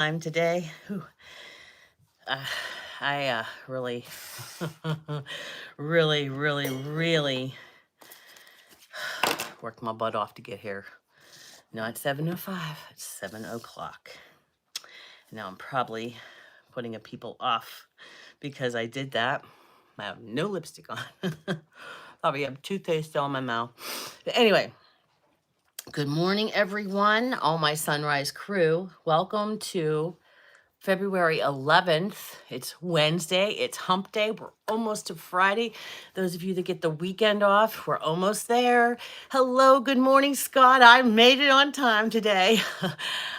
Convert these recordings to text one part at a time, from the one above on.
time today. Whew. Uh, I really, really worked my butt off to get here. Not 7:05, it's 7 o'clock. Now I'm probably putting a people off because I did that. I have no lipstick on. Probably have toothpaste still in my mouth. But anyway, good morning, everyone. All my sunrise crew. Welcome to February 11th. It's Wednesday. It's hump day. We're almost to Friday. Those of you that get the weekend off, we're almost there. Hello, good morning, Scott. I made it on time today.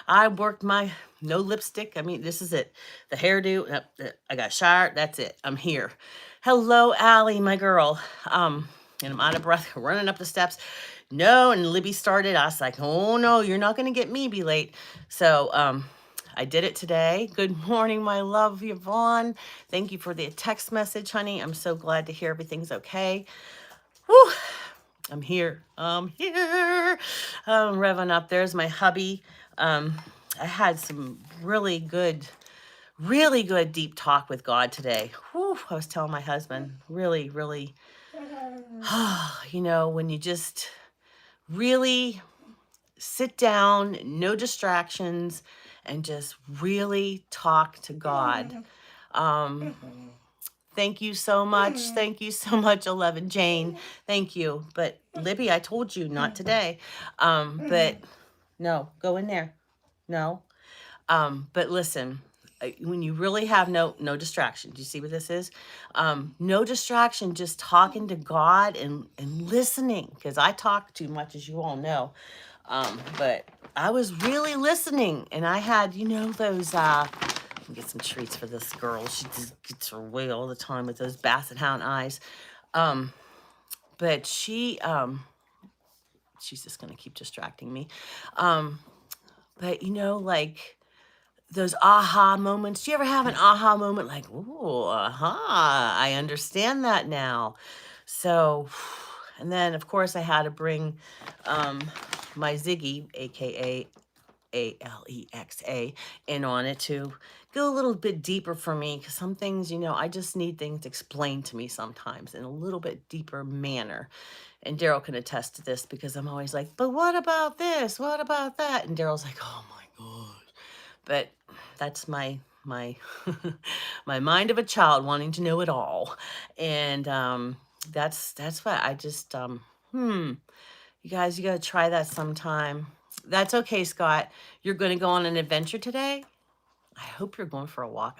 I worked my no lipstick. I mean, this is it. The hairdo. I got showered. That's it. I'm here. Hello, Allie, my girl. And I'm out of breath, running up the steps. No, and Libby started. I was like, oh no, you're not gonna get me be late. So I did it today. Good morning, my love, Yvonne. Thank you for the text message, honey. I'm so glad to hear everything's okay. Whew. I'm here. I'm here. Revving up. There's my hubby. I had some really good deep talk with God today. Whew, I was telling my husband, really, when you just really sit down, no distractions, and just really talk to God. Thank you so much. Thank you so much, 11 Jane. Thank you. But Libby, I told you not today. But no, go in there. No. But listen, when you really have no distraction, do you see what this is? No distraction, just talking to God and listening, because I talk too much, as you all know. But I was really listening, and I had, those get some treats for this girl. She just gets her way all the time with those basset hound eyes. But she's just gonna keep distracting me. But like those aha moments. Do you ever have an aha moment like, ooh, aha, I understand that now? So, and then of course I had to bring my Ziggy, aka Alexa, in on it to go a little bit deeper for me, because some things, I just need things explained to me sometimes in a little bit deeper manner. And Daryl can attest to this, because I'm always like, but what about this? What about that? And Daryl's like, oh my gosh. But that's my my mind of a child wanting to know it all. And that's what I just you guys, you got to try that sometime. That's okay, Scott. You're going to go on an adventure today? I hope you're going for a walk.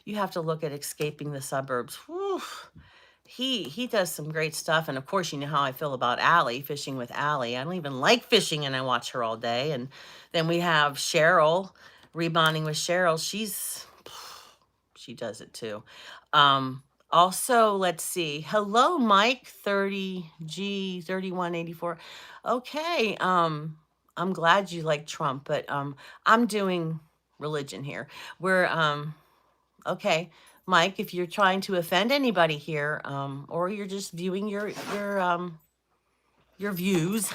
You have to look at escaping the suburbs. Whew. He does some great stuff. And of course, you know how I feel about Allie, fishing with Allie. I don't even like fishing, and I watch her all day. And then we have Cheryl, rebonding with Cheryl. She does it too. Also, let's see. Hello, Mike 30G 3184. Okay. I'm glad you like Trump, but I'm doing religion here. We're okay. Mike, if you're trying to offend anybody here, or you're just viewing your views,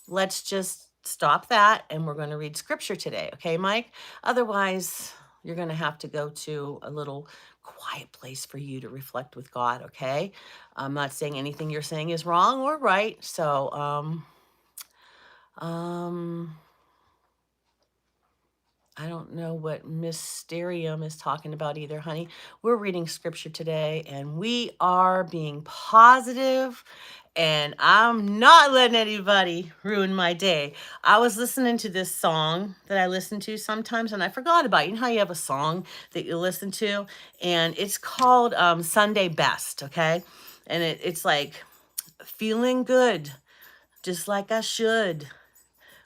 let's just stop that, and we're going to read scripture today. Okay, Mike? Otherwise, you're going to have to go to a little quiet place for you to reflect with God. Okay? I'm not saying anything you're saying is wrong or right. So, I don't know what Mysterium is talking about either, honey. We're reading scripture today, and we are being positive, and I'm not letting anybody ruin my day. I was listening to this song that I listen to sometimes, and I forgot about it. You know how you have a song that you listen to, and it's called Sunday Best, okay? And it's like, feeling good, just like I should.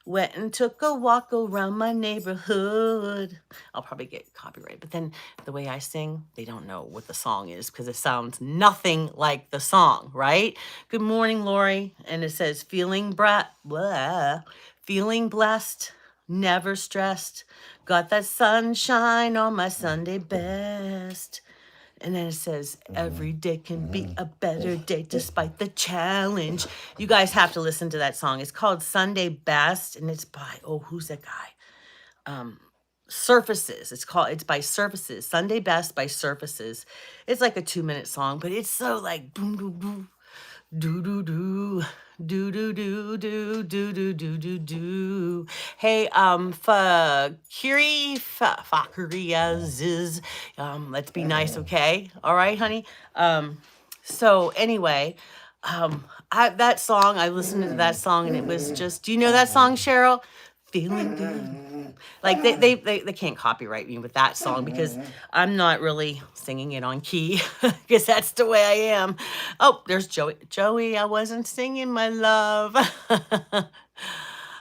Went and took a walk around my neighborhood. I'll probably get copyright, but then the way I sing, they don't know what the song is, because it sounds nothing like the song, right? Good morning, Lori. And it says, feeling blessed, never stressed. Got that sunshine on my Sunday best. And then it says, every day can be a better day despite the challenge. You guys have to listen to that song. It's called Sunday Best, and it's by, who's that guy? um, Surfaces. It's by Surfaces. Sunday Best by Surfaces. It's like a 2-minute song, but it's so like boom, boom, boom. Do do do do do do do do do do do do. Hey, Fakirias, let's be nice, okay? All right, honey. So anyway, that song, I listened to that song and it was just, do you know that song, Cheryl? Feeling good. Like they can't copyright me with that song because I'm not really singing it on key because that's the way I am. Oh, there's Joey. Joey, I wasn't singing, my love.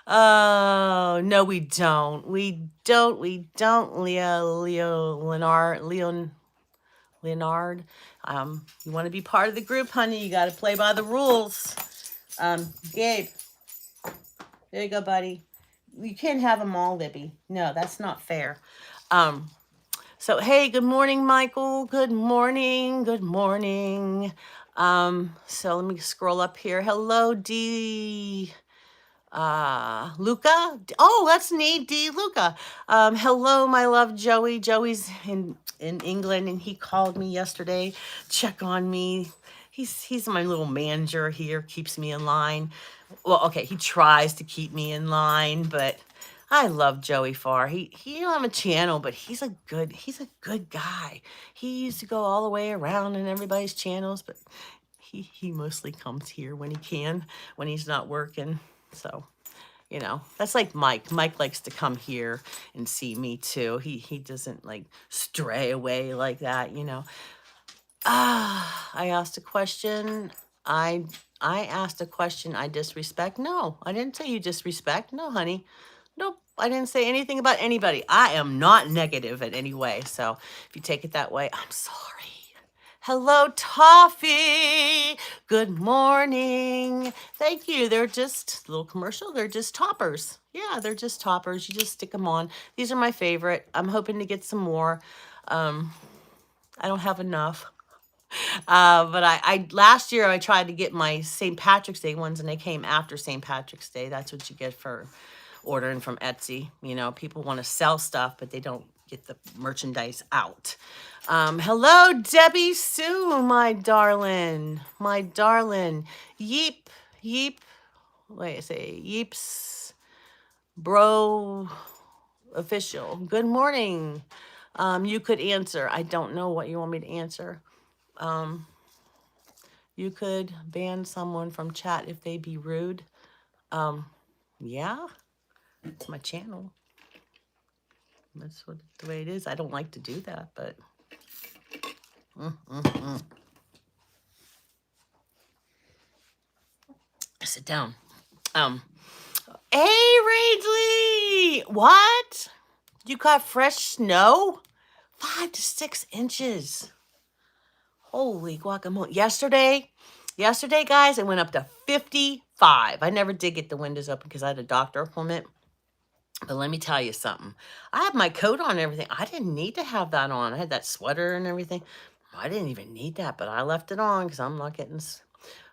Oh, no, we don't. Leonard. You want to be part of the group, honey? You got to play by the rules. Gabe, there you go, buddy. You can't have them all, Libby. No, that's not fair. So, hey, good morning, Michael. Good morning. Good morning. So let me scroll up here. Hello, D. Luca. Oh, that's neat, D. Luca. Hello, my love, Joey. Joey's in England, and he called me yesterday, check on me. He's my little manager here, keeps me in line. Well, okay, he tries to keep me in line, but I love Joey Farr. He don't have a channel, but he's a good guy. He used to go all the way around in everybody's channels, but he mostly comes here when he can, when he's not working. So, you know, that's like Mike. Mike likes to come here and see me too. He doesn't like stray away like that, you know. I asked a question. I asked a question I disrespect. No, I didn't say you disrespect. No, honey. Nope. I didn't say anything about anybody. I am not negative in any way. So if you take it that way, I'm sorry. Hello, Toffee. Good morning. Thank you. They're just a little commercial. They're just toppers. Yeah, they're just toppers. You just stick them on. These are my favorite. I'm hoping to get some more. I don't have enough. But I last year I tried to get my St. Patrick's Day ones and they came after St. Patrick's Day. That's what you get for ordering from Etsy. You know, people want to sell stuff, but they don't get the merchandise out. Hello, Debbie Sue, my darling. My darling. Yeep, yeep. Wait, I say yeeps. Bro official. Good morning. You could answer. I don't know what you want me to answer. You could ban someone from chat if they be rude. Yeah, it's my channel. That's the way it is. I don't like to do that, but sit down. Hey, Ragely! What? You got fresh snow? 5 to 6 inches. Holy guacamole. Yesterday, guys, it went up to 55. I never did get the windows open because I had a doctor appointment. But let me tell you something. I had my coat on and everything. I didn't need to have that on. I had that sweater and everything. I didn't even need that, but I left it on because I'm not getting...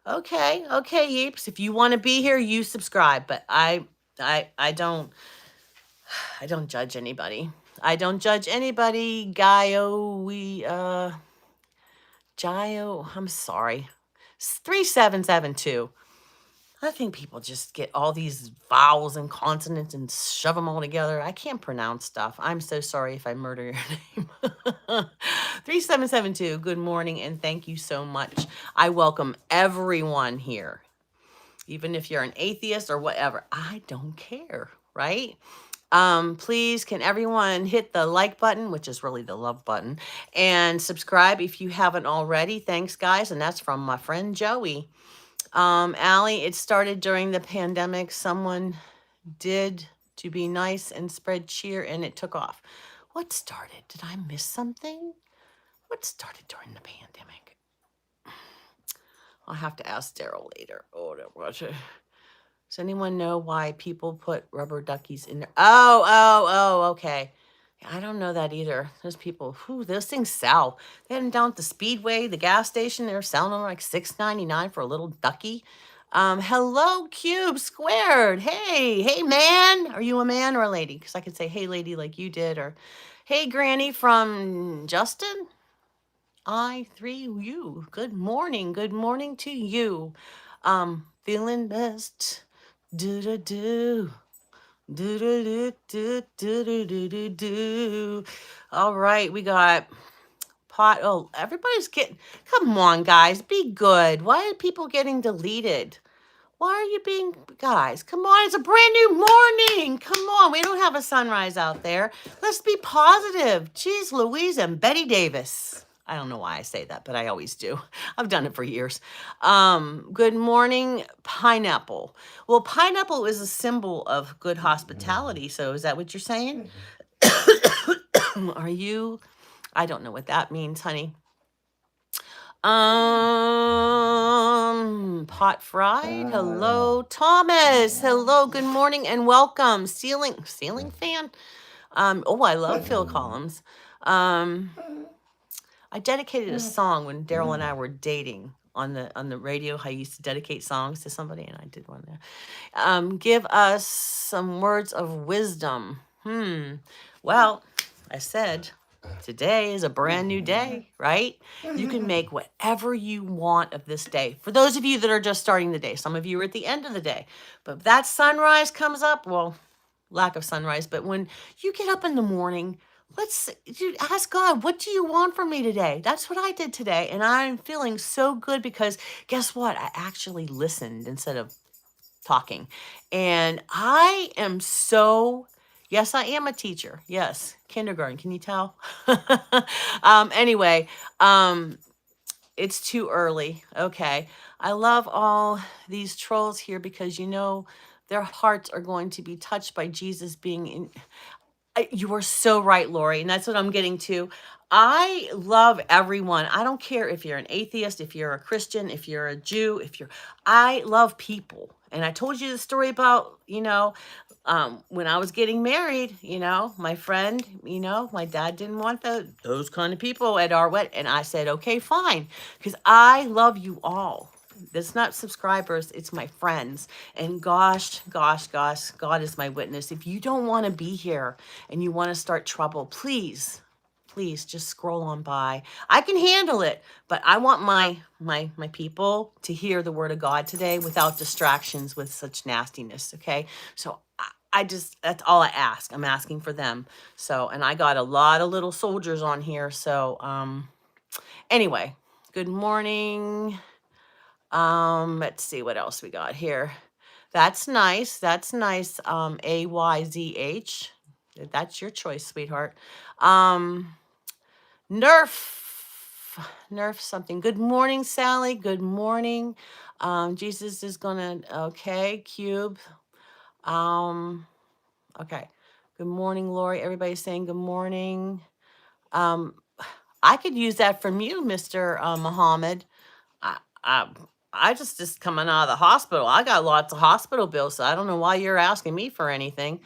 Okay, Yeeps. If you want to be here, you subscribe. But I don't judge anybody. I don't judge anybody. Gio, I'm sorry. 3772. I think people just get all these vowels and consonants and shove them all together. I can't pronounce stuff. I'm so sorry if I murder your name. 3772, good morning, and thank you so much. I welcome everyone here, even if you're an atheist or whatever. I don't care, right? Please, can everyone hit the like button, which is really the love button, and subscribe if you haven't already. Thanks, guys, and that's from my friend Joey. Allie, it started during the pandemic. Someone did to be nice and spread cheer, and it took off. What started? Did I miss something? What started during the pandemic? I'll have to ask Daryl later. Oh, does anyone know why people put rubber duckies in there? Oh, okay. I don't know that either. Those people, those things sell. They had them down at the Speedway, the gas station. They were selling them like $6.99 for a little ducky. Hello, Cube Squared. Hey, man. Are you a man or a lady? Because I could say, hey, lady, like you did, or hey, Granny from Justin. I3U. Good morning. Good morning to you. Feeling best. Do do do. Do do do do do do do do do. All right, we got pot. Oh, everybody's getting. Come on, guys, be good. Why are people getting deleted? Why are you being, guys? Come on, it's a brand new morning. Come on, we don't have a sunrise out there. Let's be positive. Jeez Louise and Betty Davis. I don't know why I say that, but I always do. I've done it for years. Good morning, pineapple. Well, pineapple is a symbol of good hospitality. So is that what you're saying? Are you? I don't know what that means, honey. Pot fried. Hello, Thomas. Hello, good morning and welcome. Ceiling fan. Oh, I love Phil Collins. I dedicated a song when Daryl and I were dating on the radio. I used to dedicate songs to somebody, and I did one there. Give us some words of wisdom. Well, I said today is a brand new day, right? You can make whatever you want of this day. For those of you that are just starting the day, some of you are at the end of the day. But if that sunrise comes up, well, lack of sunrise, but when you get up in the morning, ask God, what do you want from me today? That's what I did today. And I'm feeling so good because guess what? I actually listened instead of talking. And I am so, yes, I am a teacher. Yes, kindergarten. Can you tell? Anyway, it's too early. Okay. I love all these trolls here because, their hearts are going to be touched by Jesus being in. You are so right, Lori. And that's what I'm getting to. I love everyone. I don't care if you're an atheist, if you're a Christian, if you're a Jew, I love people. And I told you the story about, when I was getting married, my friend, my dad didn't want those kind of people at our wedding. And I said, okay, fine. Because I love you all. It's not subscribers, it's my friends. And gosh, God is my witness. If you don't want to be here and you want to start trouble, please just scroll on by. I can handle it, but I want my people to hear the word of God today without distractions with such nastiness, okay? So I just, that's all I ask. I'm asking for them. So, and I got a lot of little soldiers on here. So, anyway, good morning. Let's see what else we got here. That's nice. That's nice. AYZH. That's your choice, sweetheart. Nerf something. Good morning, Sally. Good morning. Jesus is gonna, okay, Cube. Okay. Good morning, Lori. Everybody's saying good morning. I could use that from you, Mr. Muhammad. I, I, I just coming out of the hospital. I got lots of hospital bills, so I don't know why you're asking me for anything.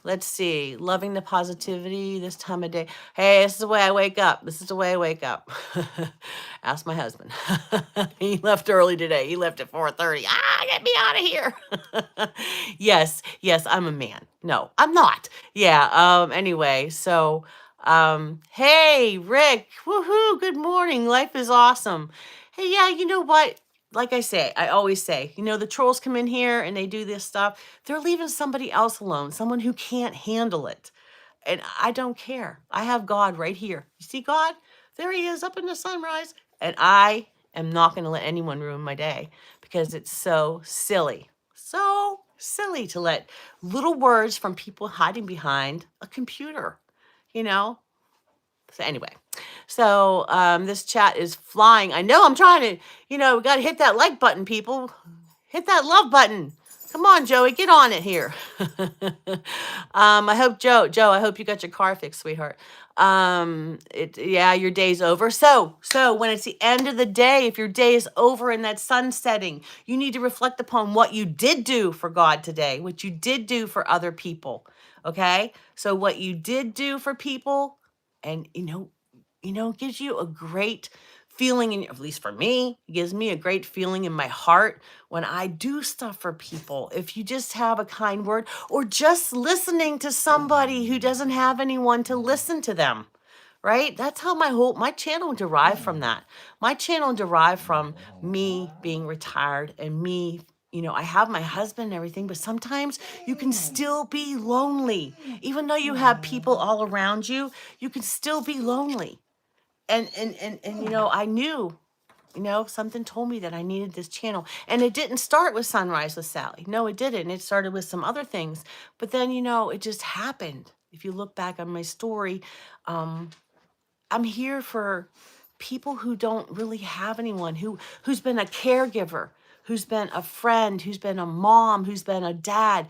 Let's see. Loving the positivity this time of day. Hey, this is the way I wake up. This is the way I wake up. Ask my husband. He left early today. He left at 4:30. Get me out of here. Yes, I'm a man. No, I'm not. Yeah. Anyway, so hey, Rick. Woohoo. Good morning. Life is awesome. Hey, yeah, you know what? Like I always say, the trolls come in here and they do this stuff. They're leaving somebody else alone, someone who can't handle it. And I don't care. I have God right here. You see God? There he is up in the sunrise. And I am not going to let anyone ruin my day because it's so silly. So silly to let little words from people hiding behind a computer, you know? So anyway, this chat is flying. I know I'm trying to, we got to hit that like button, people. Hit that love button. Come on, Joey, get on it here. I hope Joe, I hope you got your car fixed, sweetheart. Your day's over. So when it's the end of the day, if your day is over and that sun's setting, you need to reflect upon what you did do for God today, what you did do for other people. Okay. So what you did do for people, and gives you a great feeling, in, at least for me, it gives me a great feeling in my heart when I do stuff for people. If you just have a kind word or just listening to somebody who doesn't have anyone to listen to them, right? That's how my channel derived from that. My channel derived from me being retired and me, I have my husband and everything, but sometimes you can still be lonely. Even though you have people all around you, you can still be lonely. And I knew, something told me that I needed this channel. And it didn't start with Sunrise with Sally. No, it didn't. It started with some other things. But then, it just happened. If you look back on my story, I'm here for people who don't really have anyone, who's been a caregiver, who's been a friend, who's been a mom, who's been a dad.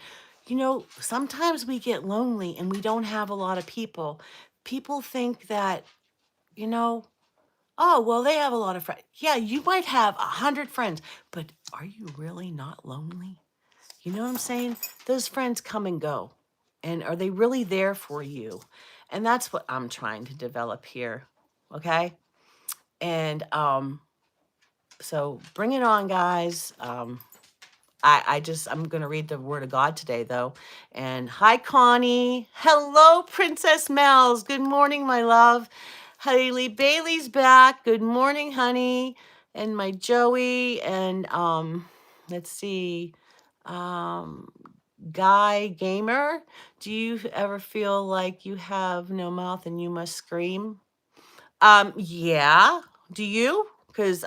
Sometimes we get lonely and we don't have a lot of people. People think that, oh, well, they have a lot of friends. Yeah, you might have 100 friends, but are you really not lonely? You know what I'm saying? Those friends come and go. And are they really there for you? And that's what I'm trying to develop here. Okay? And so bring it on, guys. I'm going to read the word of God today, though. And hi, Connie. Hello, Princess Mel's. Good morning, my love. Haley Bailey's back. Good morning, honey. And my Joey. And let's see. Guy Gamer. Do you ever feel like you have no mouth and you must scream? Yeah. Do you? Because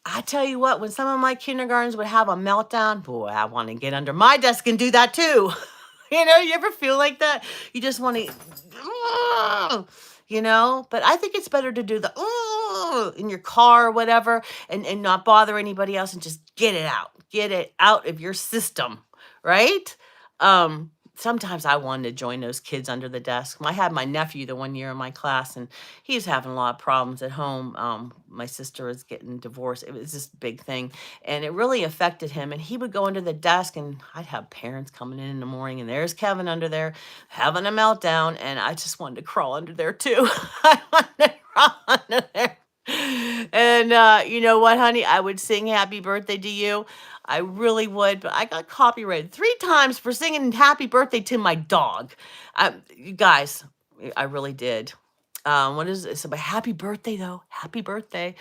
I tell you what, when some of my kindergartens would have a meltdown, boy, I want to get under my desk and do that too. You ever feel like that? You just want to, but I think it's better to do the in your car or whatever and not bother anybody else and just get it out. Get it out of your system, right? Sometimes I wanted to join those kids under the desk. I had my nephew the one year in my class, and he was having a lot of problems at home. My sister was getting divorced. It was this big thing, and it really affected him. And he would go under the desk, and I'd have parents coming in the morning, and there's Kevin under there having a meltdown, and I just wanted to crawl under there too. I wanted to crawl under there. And you know what, honey? I would sing happy birthday to you. I really would, but I got copyrighted 3 times for singing happy birthday to my dog. You guys, I really did. What is it? So, but happy birthday, though. Happy birthday.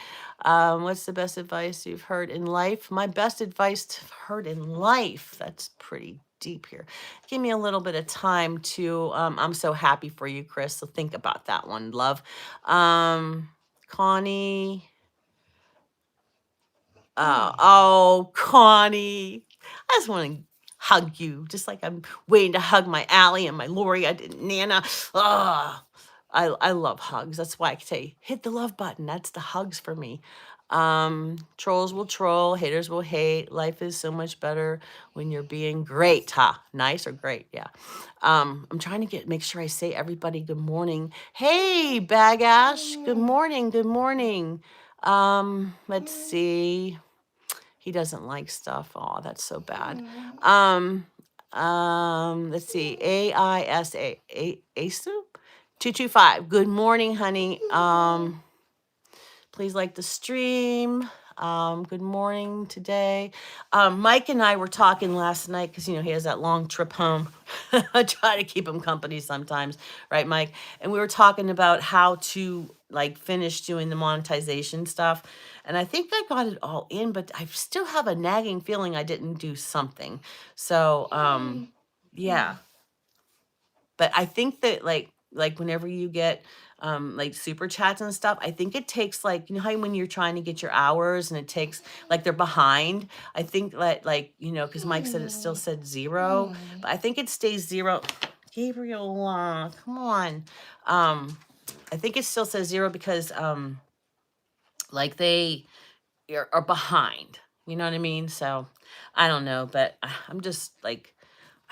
What's the best advice you've heard in life? My best advice heard in life. That's pretty deep here. Give me a little bit of time to, I'm so happy for you, Chris. So think about that one, love. Connie. Oh, Connie. I just want to hug you, just like I'm waiting to hug my Allie and my Lori. I did Nana. I love hugs. That's why I say hit the love button. That's the hugs for me. Trolls will troll, haters will hate. Life is so much better when you're being great. Nice or great? Yeah. I'm trying to make sure I say everybody good morning. Hey, Bag Ash. Good morning. Good morning. Let's see. He doesn't like stuff. Oh, that's so bad. Let's see. AISA. ASU? 225. Good morning, honey. Please like the stream. Good morning today. Mike and I were talking last night because, he has that long trip home. I try to keep him company sometimes. Right, Mike? And we were talking about how to finish doing the monetization stuff. And I think I got it all in, but I still have a nagging feeling I didn't do something. So, yeah. But I think that whenever you get super chats and stuff, I think it takes how when you're trying to get your hours and it takes they're behind. I think that because Mike said it still said 0, but I think it stays 0. Gabriel, come on. I think it still says 0 because they are behind. You know what I mean? So I don't know, but I'm just I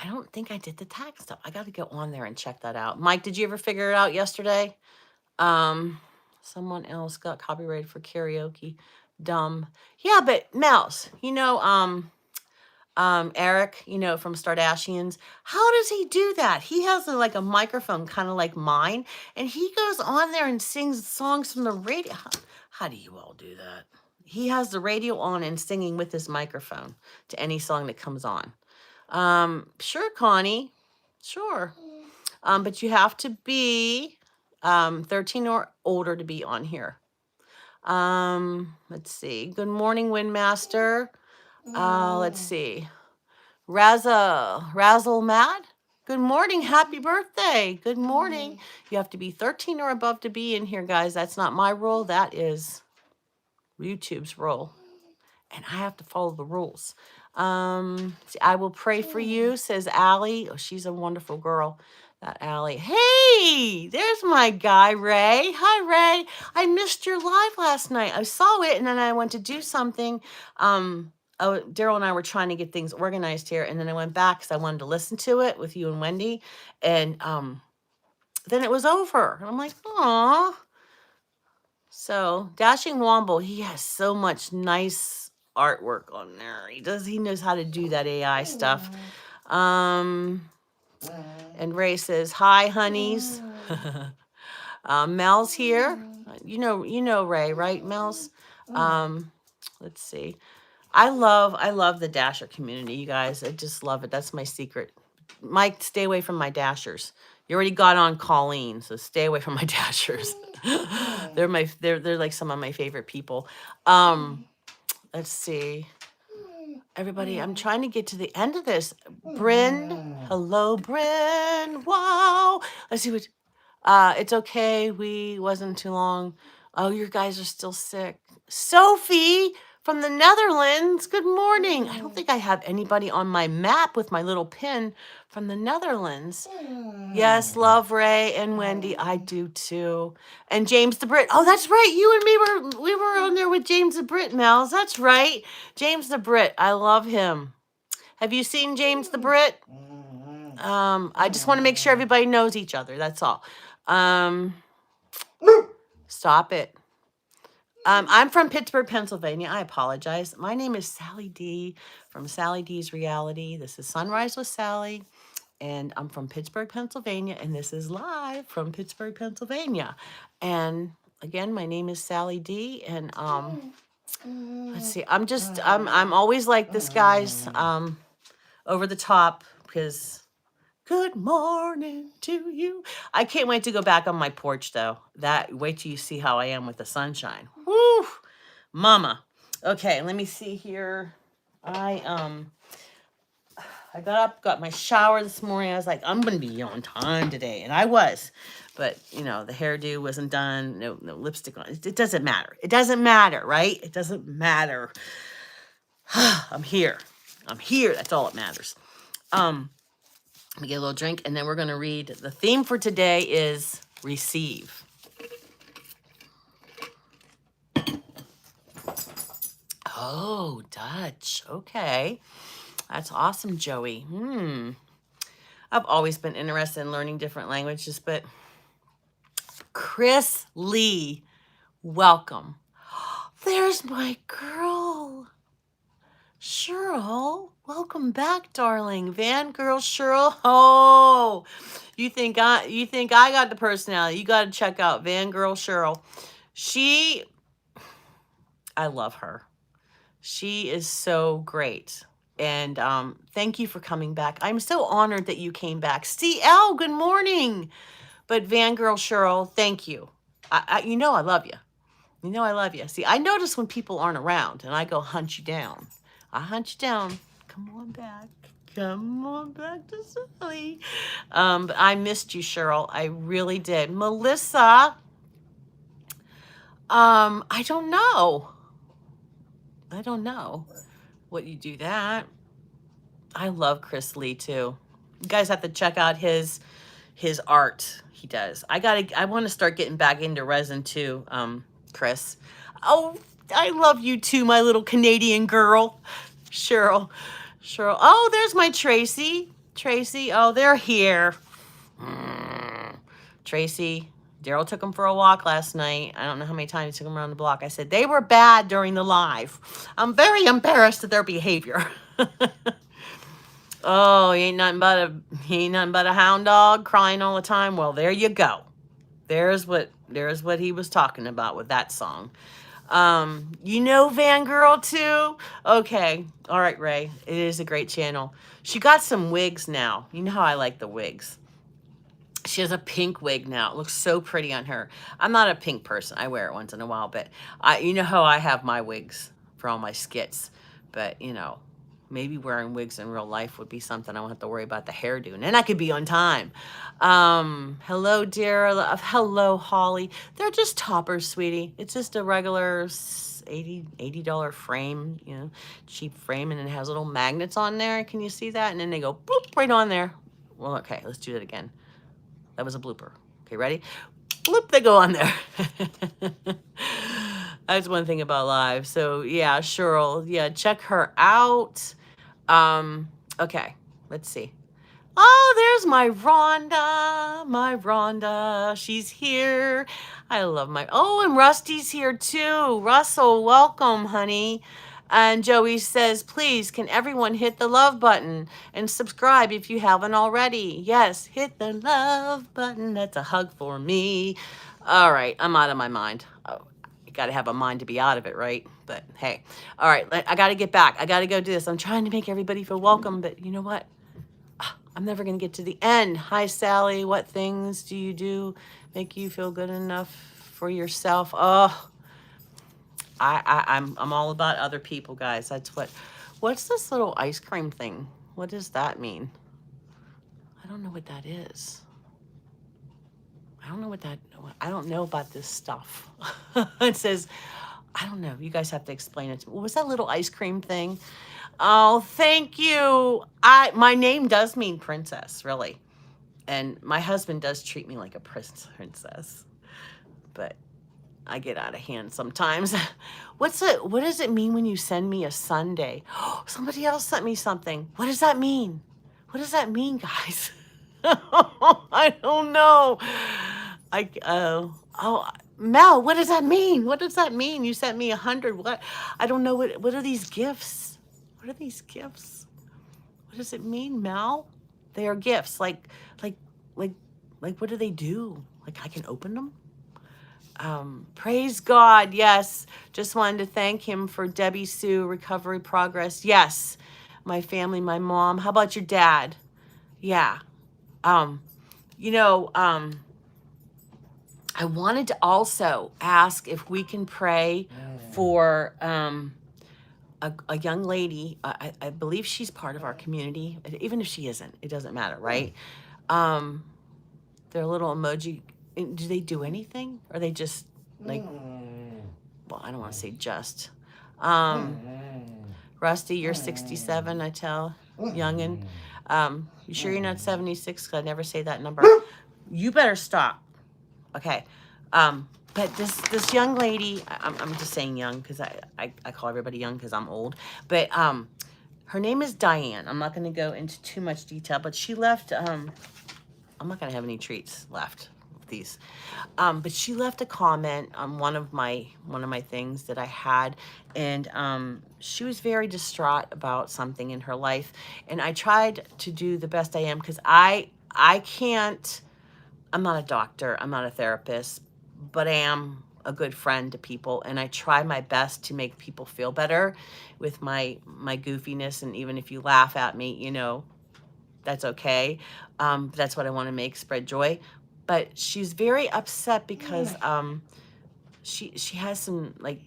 don't think I did the tag stuff. I got to go on there and check that out. Mike, did you ever figure it out yesterday? Someone else got copyrighted for karaoke. Dumb. Yeah, but Mouse, Eric, you know, from Stardashians. How does he do that? He has like a microphone kind of like mine, and he goes on there and sings songs from the radio. How do you all do that? He has the radio on and singing with his microphone to any song that comes on. Sure, Connie. Sure. But you have to be 13 or older to be on here. Let's see. Good morning, Windmaster. Let's see. Razzle Mad. Good morning. Happy birthday. Good morning. You have to be 13 or above to be in here, guys. That's not my rule. That is YouTube's rule. And I have to follow the rules. I will pray for you, says Allie. Oh, she's a wonderful girl. That Allie. Hey, there's my guy, Ray. Hi, Ray. I missed your live last night. I saw it, and then I went to do something. Daryl and I were trying to get things organized here, and then I went back because I wanted to listen to it with you and Wendy, and then it was over. And I'm like, aw. So Dashing Womble, he has so much nice artwork on there. He knows how to do that AI stuff. And Ray says, hi, honeys. Mel's here. You know Ray, right, Mel's? Let's see. I love the Dasher community, you guys. I just love it. That's my secret. Mike, stay away from my Dashers. You already got on Colleen, so stay away from my Dashers. they're like some of my favorite people. Let's see. Everybody, I'm trying to get to the end of this. Bryn, hello, Bryn. Wow. Let's see what. It's okay. We wasn't too long. Oh, you guys are still sick. Sophie from the Netherlands. Good morning. I don't think I have anybody on my map with my little pin from the Netherlands. Yes, love Ray and Wendy. I do too. And James the Brit. Oh, that's right. You and me we were on there with James the Brit, Mels. That's right. James the Brit. I love him. Have you seen James the Brit? I just want to make sure everybody knows each other. That's all. Stop it. I'm from Pittsburgh, Pennsylvania. I apologize. My name is Sally D from Sally D's Reality. This is Sunrise with Sally, and I'm from Pittsburgh, Pennsylvania, and this is live from Pittsburgh, Pennsylvania. And again, my name is Sally D, and let's see. I'm always like this, guys, over the top, because good morning to you. I can't wait to go back on my porch, though. Wait till you see how I am with the sunshine. Woo, mama. Okay, let me see here. I got up, got my shower this morning. I was like, I'm gonna be on time today, and I was. But you know, the hairdo wasn't done. No lipstick on. It doesn't matter. It doesn't matter, right? It doesn't matter. I'm here. I'm here. That's all that matters. Let me get a little drink, and then we're going to read. The theme for today is receive. Oh, Dutch. Okay. That's awesome, Joey. I've always been interested in learning different languages, but Chris Lee, welcome. There's my girl. Cheryl, welcome back, darling. Van Girl Cheryl. Oh, you think I got the personality. You got to check out Van Girl Cheryl. I love her. She is so great. And thank you for coming back. I'm so honored that you came back. CL, good morning. But Van Girl Cheryl, thank you. You know I love you. You know I love you. See, I notice when people aren't around, and I go hunt you down. I hunt you down. Come on back. Come on back to Sally. But I missed you, Cheryl. I really did. Melissa, I don't know. I don't know what you do that. I love Chris Lee too. You guys have to check out his art he does. I want to start getting back into resin too, Chris. Oh, I love you too, my little Canadian girl. Cheryl. Oh, there's my Tracy. Oh, they're here. Tracy. Daryl took them for a walk last night. I don't know how many times he took them around the block. I said, they were bad during the live. I'm very embarrassed at their behavior. Oh, he ain't nothing but a hound dog crying all the time. Well, there you go. There's what he was talking about with that song. You know Van Girl too? Okay. All right, Ray. It is a great channel. She got some wigs now. You know how I like the wigs. She has a pink wig now. It looks so pretty on her. I'm not a pink person. I wear it once in a while, but you know how I have my wigs for all my skits. But, you know, maybe wearing wigs in real life would be something I won't have to worry about the hairdo. And then I could be on time. Hello, dear. Hello, Holly. They're just toppers, sweetie. It's just a regular $80 frame, you know, cheap frame. And it has little magnets on there. Can you see that? And then they go boop right on there. Well, okay, let's do that again. That was a blooper. Okay, ready? Bloop, they go on there. That's one thing about live. So yeah, Cheryl, yeah, check her out. Okay, let's see. Oh, there's my Rhonda. She's here. I love oh, and Rusty's here too. Russell, welcome, honey. And Joey says, please, can everyone hit the love button and subscribe if you haven't already? Yes, hit the love button. That's a hug for me. All right, I'm out of my mind. Oh, you got to have a mind to be out of it, right? But hey, all right, I got to get back. I got to go do this. I'm trying to make everybody feel welcome, but you know what? I'm never going to get to the end. Hi, Sally. What things do you do make you feel good enough for yourself? Oh, I'm all about other people, guys. That's what's this little ice cream thing? What does that mean? I don't know what that is. I don't know about this stuff. It says, I don't know. You guys have to explain it to me. What was that little ice cream thing? Oh, thank you. My name does mean princess, really. And my husband does treat me like a princess. But I get out of hand sometimes. What does it mean when you send me a sundae? Somebody else sent me something. What does that mean? What does that mean, guys? I don't know. Mel, what does that mean? What does that mean? You sent me 100. What? I don't know. What are these gifts? What are these gifts? What does it mean, Mel? They are gifts. Like, what do they do? Like, I can open them? Praise God. Yes. Just wanted to thank him for Debbie Sue recovery progress. Yes. My family, my mom. How about your dad? Yeah. You know, I wanted to also ask if we can pray for a young lady. I believe she's part of our community. Even if she isn't, it doesn't matter, right? Their little emoji. Do they do anything? Or are they just like, well, I don't want to say just. Rusty, you're 67, I tell youngin. You sure you're not 76? Because I never say that number. You better stop. Okay. But this young lady, I'm just saying young because I call everybody young because I'm old. But her name is Diane. I'm not going to go into too much detail, but she left. I'm not going to have any treats left of these. But she left a comment on one of my things that I had, and she was very distraught about something in her life, and I tried to do the best I am because I can't. I'm not a doctor. I'm not a therapist, but I am a good friend to people, and I try my best to make people feel better with my goofiness. And even if you laugh at me, you know, that's okay. That's what I want to make, spread joy. But she's very upset because she has some like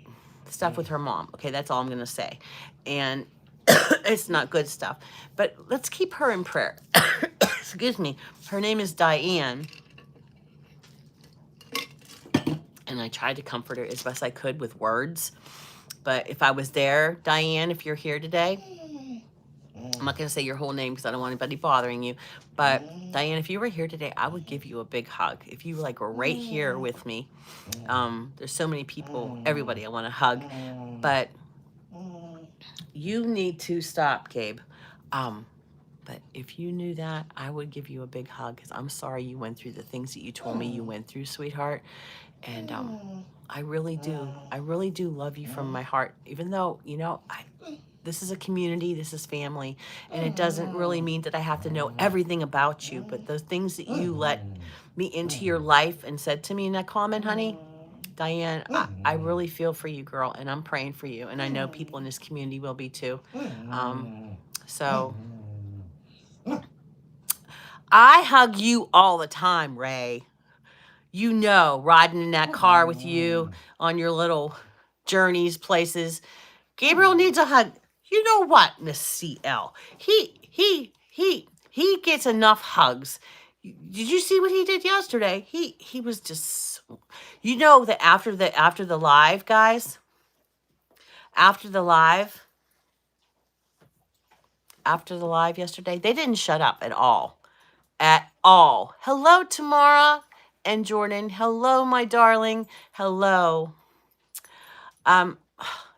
stuff with her mom. Okay, that's all I'm gonna say, and it's not good stuff. But let's keep her in prayer. Excuse me. Her name is Diane. And I tried to comfort her as best I could with words. But if I was there, Diane, if you're here today, I'm not going to say your whole name because I don't want anybody bothering you. But Diane, if you were here today, I would give you a big hug. If you were like right here with me. There's so many people, everybody I want to hug. But you need to stop, Gabe. But if you knew that, I would give you a big hug because I'm sorry you went through the things that you told me you went through, sweetheart. And I really do love you from my heart, even though, you know, this is a community, this is family, and it doesn't really mean that I have to know everything about you, but those things that you let me into your life and said to me in that comment, honey, Diane, I really feel for you, girl, and I'm praying for you, and I know people in this community will be too. So I hug you all the time, Ray. You know, riding in that car with you on your little journeys, places. Gabriel needs a hug. You know what, Miss CL? He gets enough hugs. Did you see what he did yesterday? He was just, you know, that after the live, guys, after the live yesterday, they didn't shut up at all. At all. Hello, Tamara and Jordan. Hello, my darling. Hello.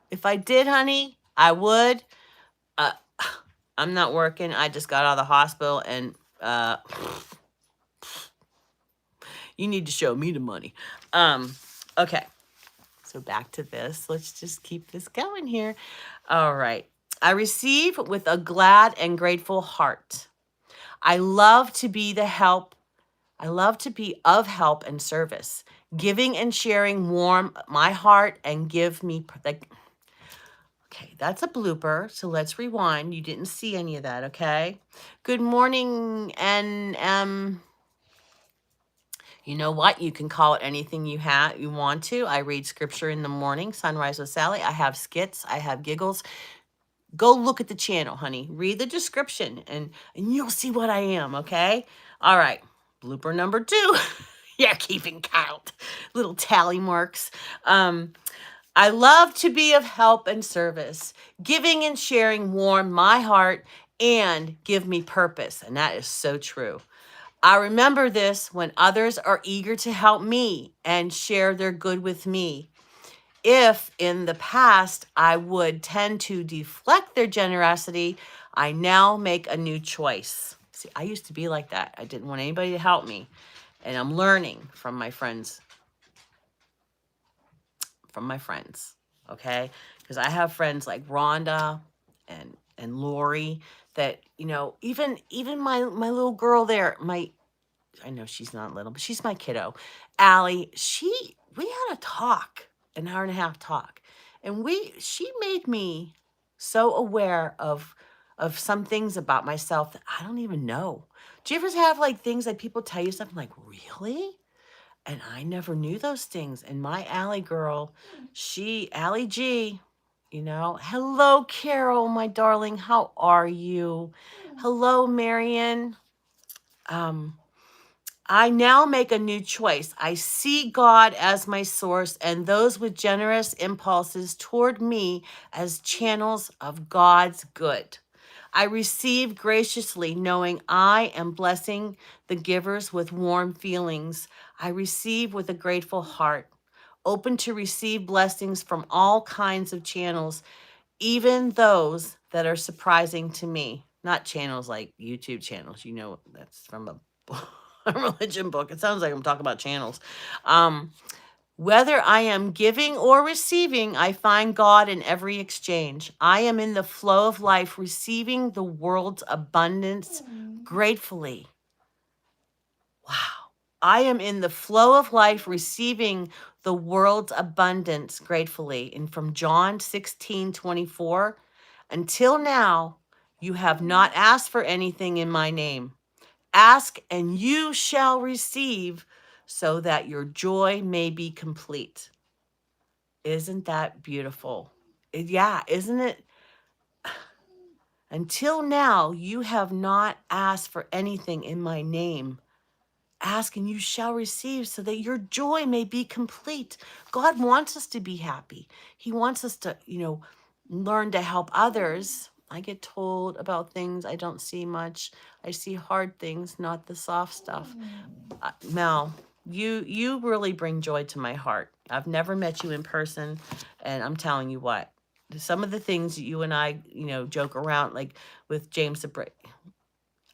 If I did, honey, I would. I'm not working. I just got out of the hospital, and you need to show me the money. Okay. So back to this. Let's just keep this going here. All right. I receive with a glad and grateful heart. I love to be of help and service. Giving and sharing warm my heart and give me like. Okay, that's a blooper. So let's rewind. You didn't see any of that, okay? Good morning, and you know what? You can call it anything you want to. I read scripture in the morning, Sunrise with Sally. I have skits. I have giggles. Go look at the channel, honey. Read the description, and you'll see what I am, okay? All right, blooper number 2. Yeah, keeping count. Little tally marks. I love to be of help and service. Giving and sharing warm my heart and give me purpose. And that is so true. I remember this when others are eager to help me and share their good with me. If in the past I would tend to deflect their generosity, I now make a new choice. See, I used to be like that. I didn't want anybody to help me. And I'm learning from my friends. Okay? Because I have friends like Rhonda and Lori that, you know, even my little girl there, I know she's not little, but she's my kiddo. Allie, we had a talk, an hour and a half talk. And she made me so aware of some things about myself that I don't even know. Do you ever have like things that people tell you something like, really? And I never knew those things. And my Allie girl, Allie G, you know, hello, Carol, my darling. How are you? Hello, Marion. I now make a new choice. I see God as my source and those with generous impulses toward me as channels of God's good. I receive graciously, knowing I am blessing the givers with warm feelings. I receive with a grateful heart, open to receive blessings from all kinds of channels, even those that are surprising to me. Not channels like YouTube channels. You know, that's from a religion book. It sounds like I'm talking about channels. Whether I am giving or receiving, I find God in every exchange. I am in the flow of life, receiving the world's abundance gratefully. Wow. I am in the flow of life, receiving the world's abundance gratefully. And from John 16:24, until now, you have not asked for anything in my name. Ask and you shall receive, so that your joy may be complete. Isn't that beautiful? Yeah, isn't it? Until now, you have not asked for anything in my name. Ask and you shall receive, so that your joy may be complete. God wants us to be happy. He wants us to, you know, learn to help others. I get told about things I don't see much. I see hard things, not the soft stuff. Mel, you really bring joy to my heart. I've never met you in person, and I'm telling you what, some of the things you and I, you know, joke around, like with James the Brick.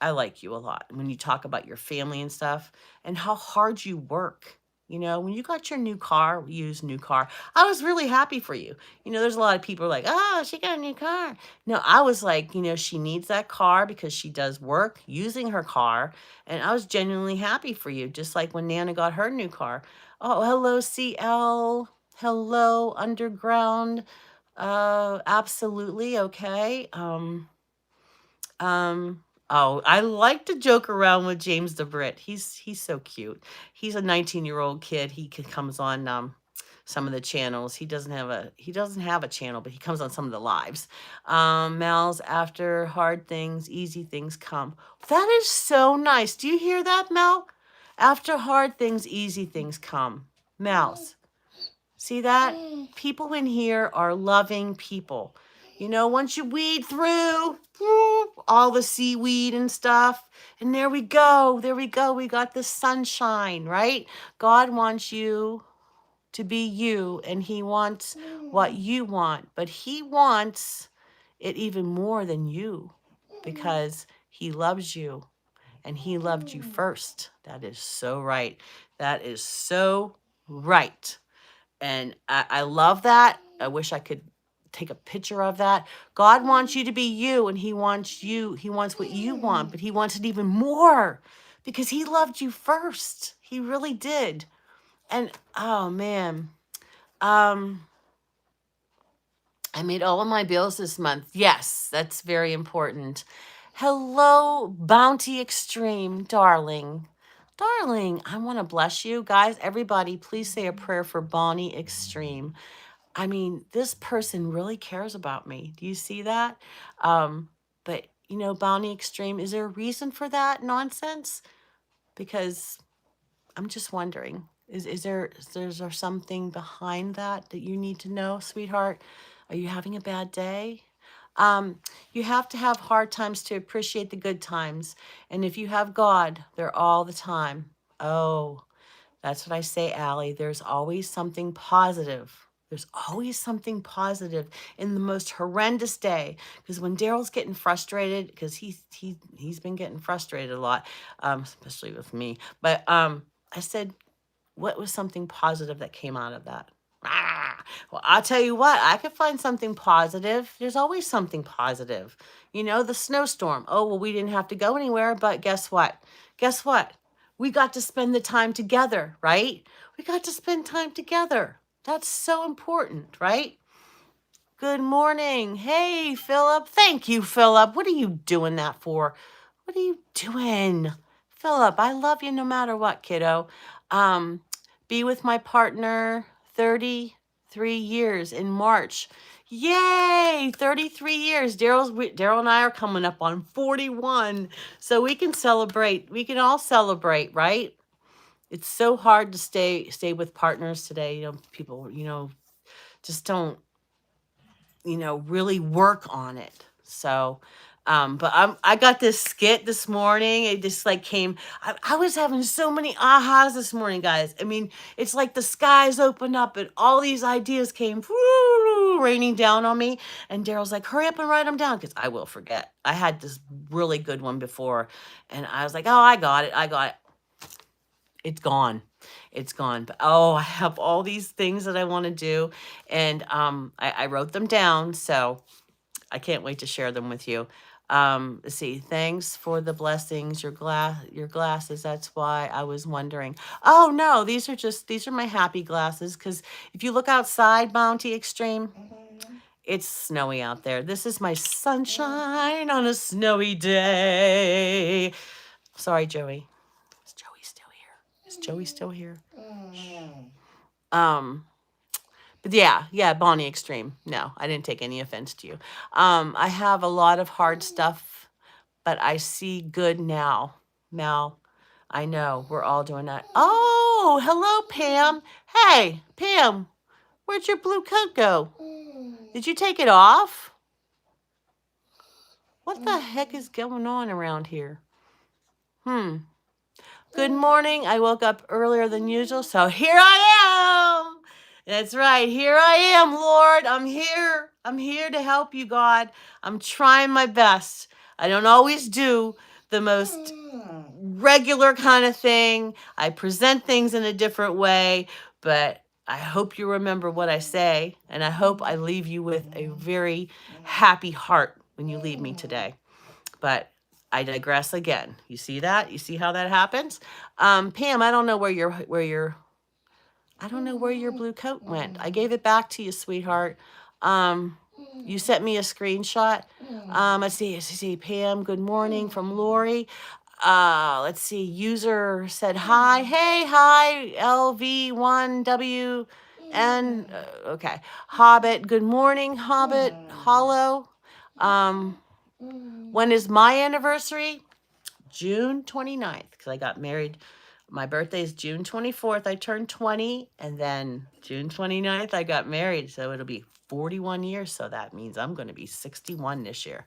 I like you a lot when you talk about your family and stuff and how hard you work. You know, when you got your new car, used new car, I was really happy for you. You know, there's a lot of people like, oh, she got a new car. No, I was like, you know, she needs that car because she does work using her car. And I was genuinely happy for you, just like when Nana got her new car. Oh, hello, CL. Hello, Underground. Absolutely. Okay. Oh, I like to joke around with James the Brit. He's so cute. He's a 19-year-old kid. Comes on some of the channels. He doesn't have a channel, but he comes on some of the lives. Mal's after hard things, easy things come. That is so nice. Do you hear that, Mel? After hard things, easy things come. Mal's. See that? People in here are loving people. You know, once you weed through all the seaweed and stuff, and there we go. There we go. We got the sunshine, right? God wants you to be you, and he wants what you want, but he wants it even more than you because he loves you and he loved you first. That is so right. That is so right. And I love that. I wish I could take a picture of that. God wants you to be you, and he wants you. He wants what you want, but he wants it even more because he loved you first. He really did. And oh man, I made all of my bills this month. Yes, that's very important. Hello, Bounty Extreme, darling. Darling, I want to bless you. Guys, everybody, please say a prayer for Bonnie Extreme. I mean, this person really cares about me. Do you see that? But, you know, Bounty Extreme, is there a reason for that nonsense? Because I'm just wondering, is there something behind that you need to know, sweetheart? Are you having a bad day? You have to have hard times to appreciate the good times. And if you have God, they're all the time. Oh, that's what I say, Allie. There's always something positive. There's always something positive in the most horrendous day. Because when Daryl's getting frustrated, because he's been getting frustrated a lot, especially with me. But I said, what was something positive that came out of that? Well, I'll tell you what, I could find something positive. There's always something positive. You know, the snowstorm. Oh, well, we didn't have to go anywhere, but guess what? Guess what? We got to spend the time together, right? We got to spend time together. That's so important, right? Good morning. Hey, Philip. Thank you, Philip. What are you doing that for? What are you doing? Philip, I love you no matter what, kiddo. Be with my partner 33 years in March. Yay, 33 years. Daryl and I are coming up on 41. So we can celebrate. We can all celebrate, right? It's so hard to stay with partners today. You know, people, just don't really work on it. So, but I got this skit this morning. It just like came, I was having so many ahas this morning, guys. I mean, it's like the skies opened up and all these ideas came raining down on me. And Daryl's like, hurry up and write them down because I will forget. I had this really good one before and I was like, oh, I got it. It's gone. It's gone. But oh, I have all these things that I want to do. And I wrote them down. So I can't wait to share them with you. Let's see. Thanks for the blessings. Your glasses. That's why I was wondering. Oh no, these are my happy glasses. Because if you look outside, Bounty Extreme, it's snowy out there. This is my sunshine on a snowy day. Sorry, Joey. Is Joey still here? Is Joey still here? But yeah, Bonnie Extreme. No, I didn't take any offense to you. I have a lot of hard stuff, but I see good now. Mal, I know we're all doing that. Oh, hello, Pam. Hey, Pam, where'd your blue coat go? Did you take it off? What the heck is going on around here? Good morning. I woke up earlier than usual, so here I am. That's right. Here I am, Lord. I'm here. I'm here to help you, God. I'm trying my best. I don't always do the most regular kind of thing. I present things in a different way, but I hope you remember what I say, and I hope I leave you with a very happy heart when you leave me today. But I digress again. You see that? You see how that happens? Pam, I don't know where your I don't know where your blue coat went. I gave it back to you, sweetheart. You sent me a screenshot. Let's see, Pam, good morning from Lori. Let's see, user said hi. Hey, hi, LV1WN. Okay. Hobbit, good morning, Hobbit. Hollow. When is my anniversary? June 29th, because I got married. My birthday is June 24th. I turned 20, and then June 29th, I got married. So it'll be 41 years. So that means I'm going to be 61 this year.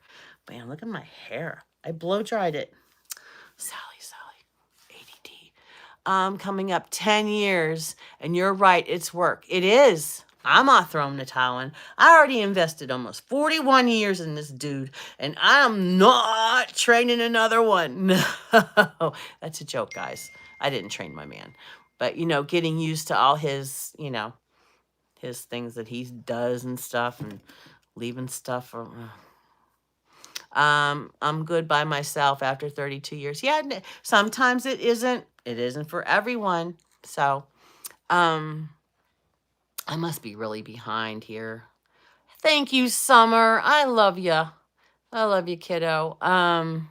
Man, look at my hair. I blow dried it. Sally, ADD. Coming up 10 years, and you're right, it's work. It is. I'm not throwing the towel in. I already invested almost 41 years in this dude, and I'm not training another one. No, that's a joke, guys. I didn't train my man. But, getting used to all his, his things that he does and stuff and leaving stuff. I'm good by myself after 32 years. Yeah, sometimes it isn't. It isn't for everyone. So, I must be really behind here. Thank you, Summer. I love you. I love you, kiddo. I'm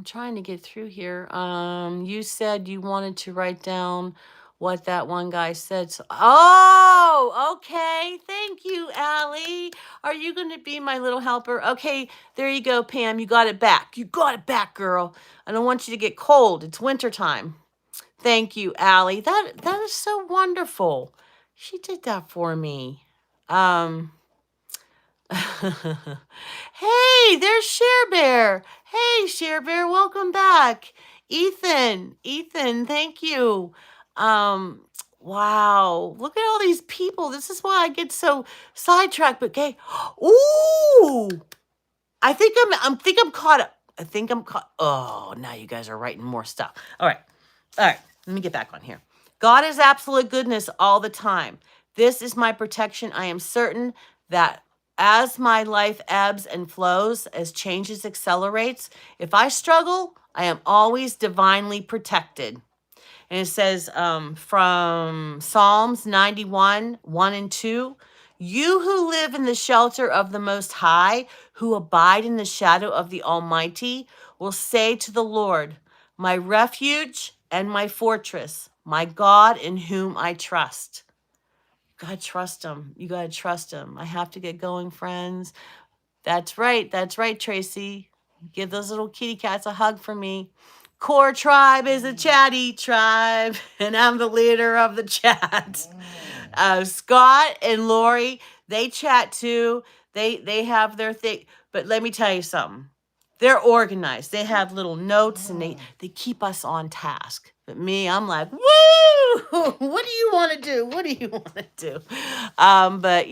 trying to get through here. You said you wanted to write down what that one guy said. So, oh, okay. Thank you, Allie. Are you going to be my little helper? Okay, there you go, Pam. You got it back. You got it back, girl. I don't want you to get cold. It's wintertime. Thank you, Allie. That is so wonderful. She did that for me. Hey, there's Share Bear. Hey, Share Bear, welcome back. Ethan, thank you. Wow, look at all these people. This is why I get so sidetracked. But okay, ooh, I think I'm caught up. I think I'm caught. Oh, now you guys are writing more stuff. All right. Let me get back on here. God is absolute goodness all the time. This is my protection. I am certain that as my life ebbs and flows, as changes accelerates, if I struggle, I am always divinely protected. And it says from Psalms 91, 1 and 2, you who live in the shelter of the Most High, who abide in the shadow of the Almighty, will say to the Lord, my refuge and my fortress, my God in whom I trust. You gotta trust him. You gotta trust him. I have to get going, friends. That's right, Tracy. Give those little kitty cats a hug for me. Core Tribe is a chatty tribe, and I'm the leader of the chat. Scott and Lori, they chat too. They have their thing. But let me tell you something. They're organized. They have little notes, and they keep us on task. But me, I'm like, woo! What do you want to do? What do you want to do? But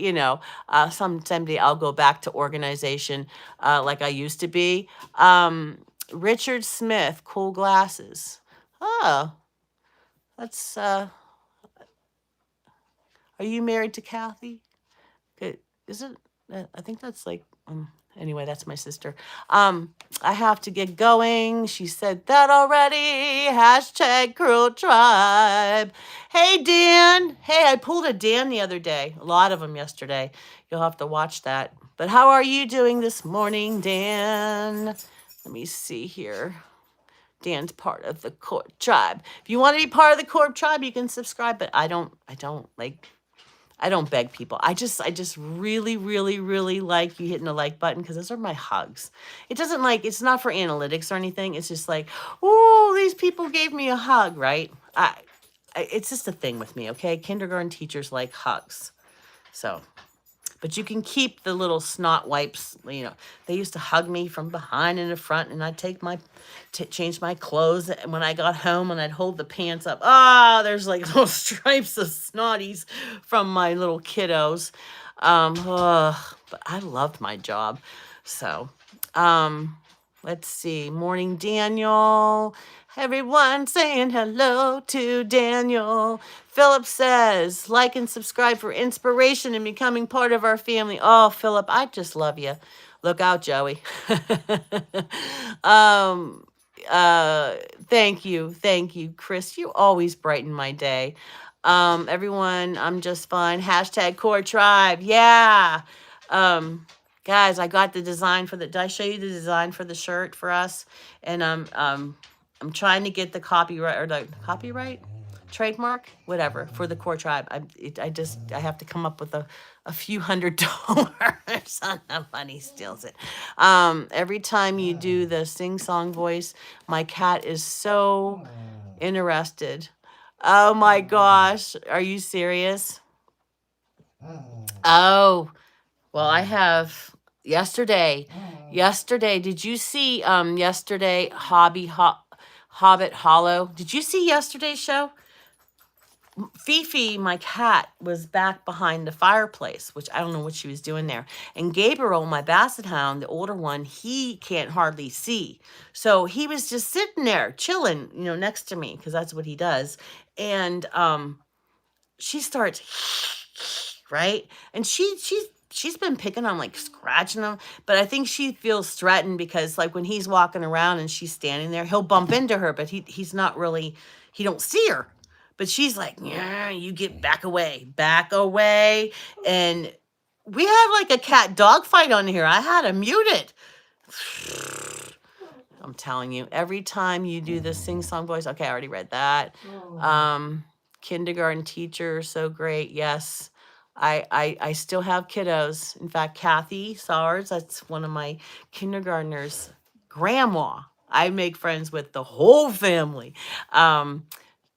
someday I'll go back to organization like I used to be. Richard Smith, cool glasses. Oh, that's are you married to Kathy? Good. Is it? I think that's like anyway, that's my sister. I have to get going. She said that already. Hashtag Curl Tribe. Hey, Dan. Hey, I pulled a Dan the other day. A lot of them yesterday. You'll have to watch that. But how are you doing this morning, Dan? Let me see here. Dan's part of the Corp Tribe. If you want to be part of the Corp Tribe, you can subscribe. But I don't beg people. I just really, really, really like you hitting the like button because those are my hugs. It's not for analytics or anything. It's just like, oh, these people gave me a hug, right? It's just a thing with me, okay? Kindergarten teachers like hugs. So, but you can keep the little snot wipes. They used to hug me from behind and the front, and I'd change my clothes when I got home, and I'd hold the pants up. There's like little stripes of snotties from my little kiddos. But I loved my job. So, let's see. Morning, Daniel. Everyone saying hello to Daniel. Philip says, like and subscribe for inspiration and becoming part of our family. Oh, Philip, I just love you. Look out, Joey. um, uh, thank you. Thank you, Chris. You always brighten my day. Everyone, I'm just fine. Hashtag core tribe. Yeah. Guys, I got the design for the, did I show you the design for the shirt for us? And I'm trying to get the copyright or the copyright trademark, whatever, for the core tribe. I have to come up with a few $100 on the money steals it. Every time you do the sing song voice, my cat is so interested. Oh my gosh, are you serious? Oh, well, I have yesterday. Yesterday, did you see yesterday Hobbit Hollow? Did you see yesterday's show? Fifi, my cat, was back behind the fireplace, which I don't know what she was doing there. And Gabriel, my basset hound, the older one, he can't hardly see. So he was just sitting there chilling, next to me, because that's what he does. And she starts right, and she's been picking on, like, scratching him, but I think she feels threatened because, like, when he's walking around and she's standing there, he'll bump into her, but he's not really, he don't see her, but she's like, yeah, you get back away, and we have like a cat dog fight on here. I had to mute it. I'm telling you, every time you do this sing song voice, okay, I already read that. Kindergarten teacher, so great. Yes, I still have kiddos. In fact, Kathy Sowers, that's one of my kindergartners, grandma. I make friends with the whole family.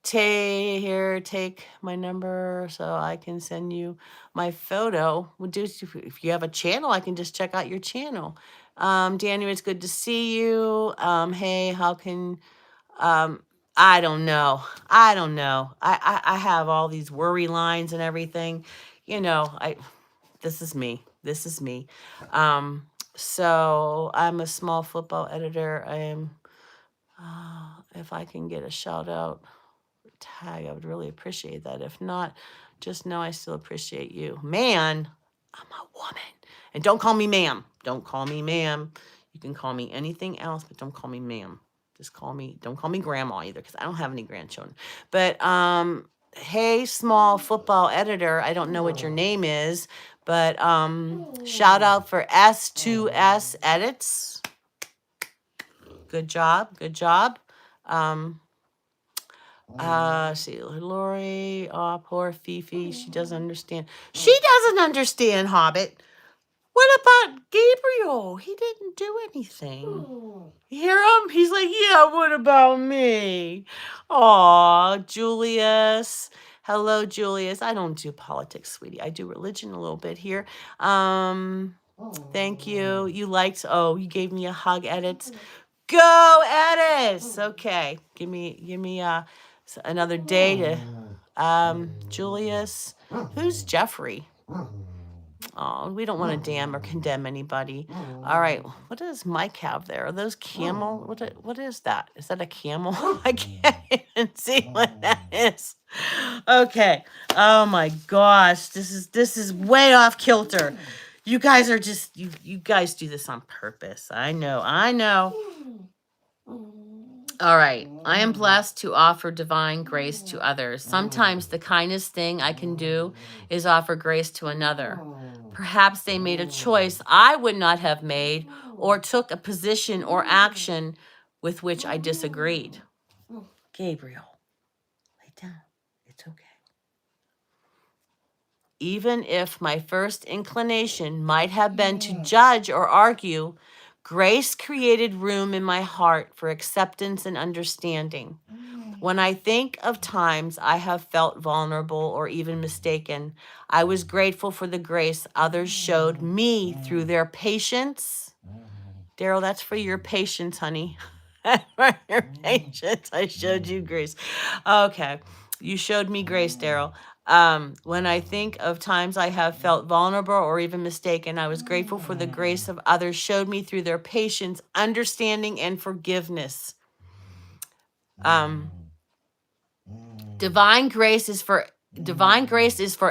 Take my number so I can send you my photo. If you have a channel, I can just check out your channel. Daniel, it's good to see you. Hey, how can I don't know. I have all these worry lines and everything. This is me. So I'm a small football editor. I am, if I can get a shout out tag, I would really appreciate that. If not, just know I still appreciate you. Man, I'm a woman. And don't call me ma'am. Don't call me ma'am. You can call me anything else, but don't call me ma'am. Just don't call me grandma either, because I don't have any grandchildren. But hey, small football editor, I don't know what your name is, but shout out for S2S Edits. Good job. See, Lori, oh, poor Fifi, she doesn't understand. She doesn't understand, Hobbit. What about Gabriel? He didn't do anything. You hear him? He's like, yeah, what about me? Aw, Julius. Hello, Julius. I don't do politics, sweetie. I do religion a little bit here. Thank you. You gave me a hug, Edits. Go, Edis. Okay. Give me another day to Julius. Who's Jeffrey? Oh, we don't want to damn or condemn anybody. All right. What does Mike have there? Are those camel? What is that? Is that a camel? I can't even see what that is. Okay. Oh my gosh. This is way off kilter. You guys are just you guys do this on purpose. I know. All right. I am blessed to offer divine grace to others. Sometimes the kindest thing I can do is offer grace to another. Perhaps they made a choice I would not have made, or took a position or action with which I disagreed. Gabriel, lay down. It's okay. Even if my first inclination might have been to judge or argue, grace created room in my heart for acceptance and understanding. When I think of times I have felt vulnerable or even mistaken, I was grateful for the grace others showed me through their patience. Daryl, that's for your patience, honey. For your patience, I showed you grace. Okay, you showed me grace, Daryl. When I think of times I have felt vulnerable or even mistaken, I was grateful for the grace of others showed me through their patience, understanding, and forgiveness. Um, divine grace is for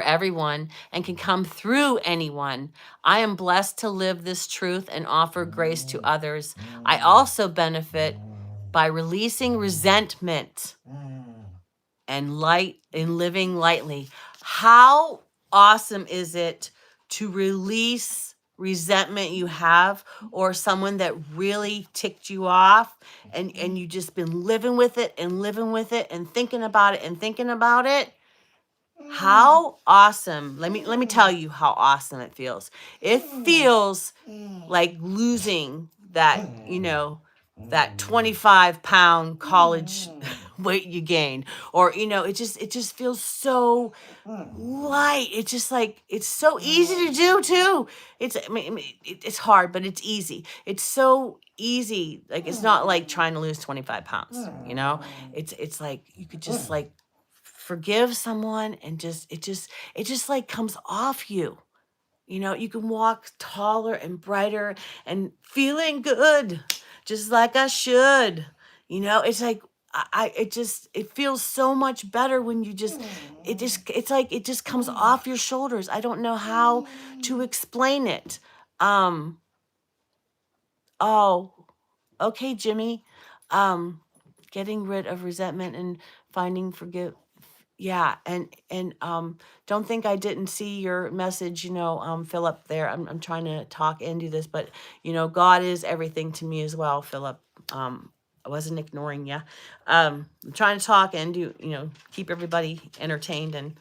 everyone and can come through anyone. I am blessed to live this truth and offer grace to others. I also benefit by releasing resentment and living lightly. How awesome is it to release resentment you have, or someone that really ticked you off, and you just been living with it and living with it and thinking about it and thinking about it? How awesome. Let me tell you how awesome it feels. It feels like losing that, that 25-pound college weight you gained, or it just feels so light. It's just like, it's so easy to do too. It's hard, but it's easy. It's so easy. Like, it's not like trying to lose 25 pounds, it's like you could just like forgive someone, and it just like comes off you. You can walk taller and brighter and feeling good, just like I should. It's like, it feels so much better when it's like it just comes off your shoulders. I don't know how to explain it. Oh, okay, Jimmy. Getting rid of resentment and finding forgive. Yeah, and don't think I didn't see your message, Philip. There, I'm trying to talk and do this, but God is everything to me as well, Philip. I wasn't ignoring you. I'm trying to talk and do, keep everybody entertained, and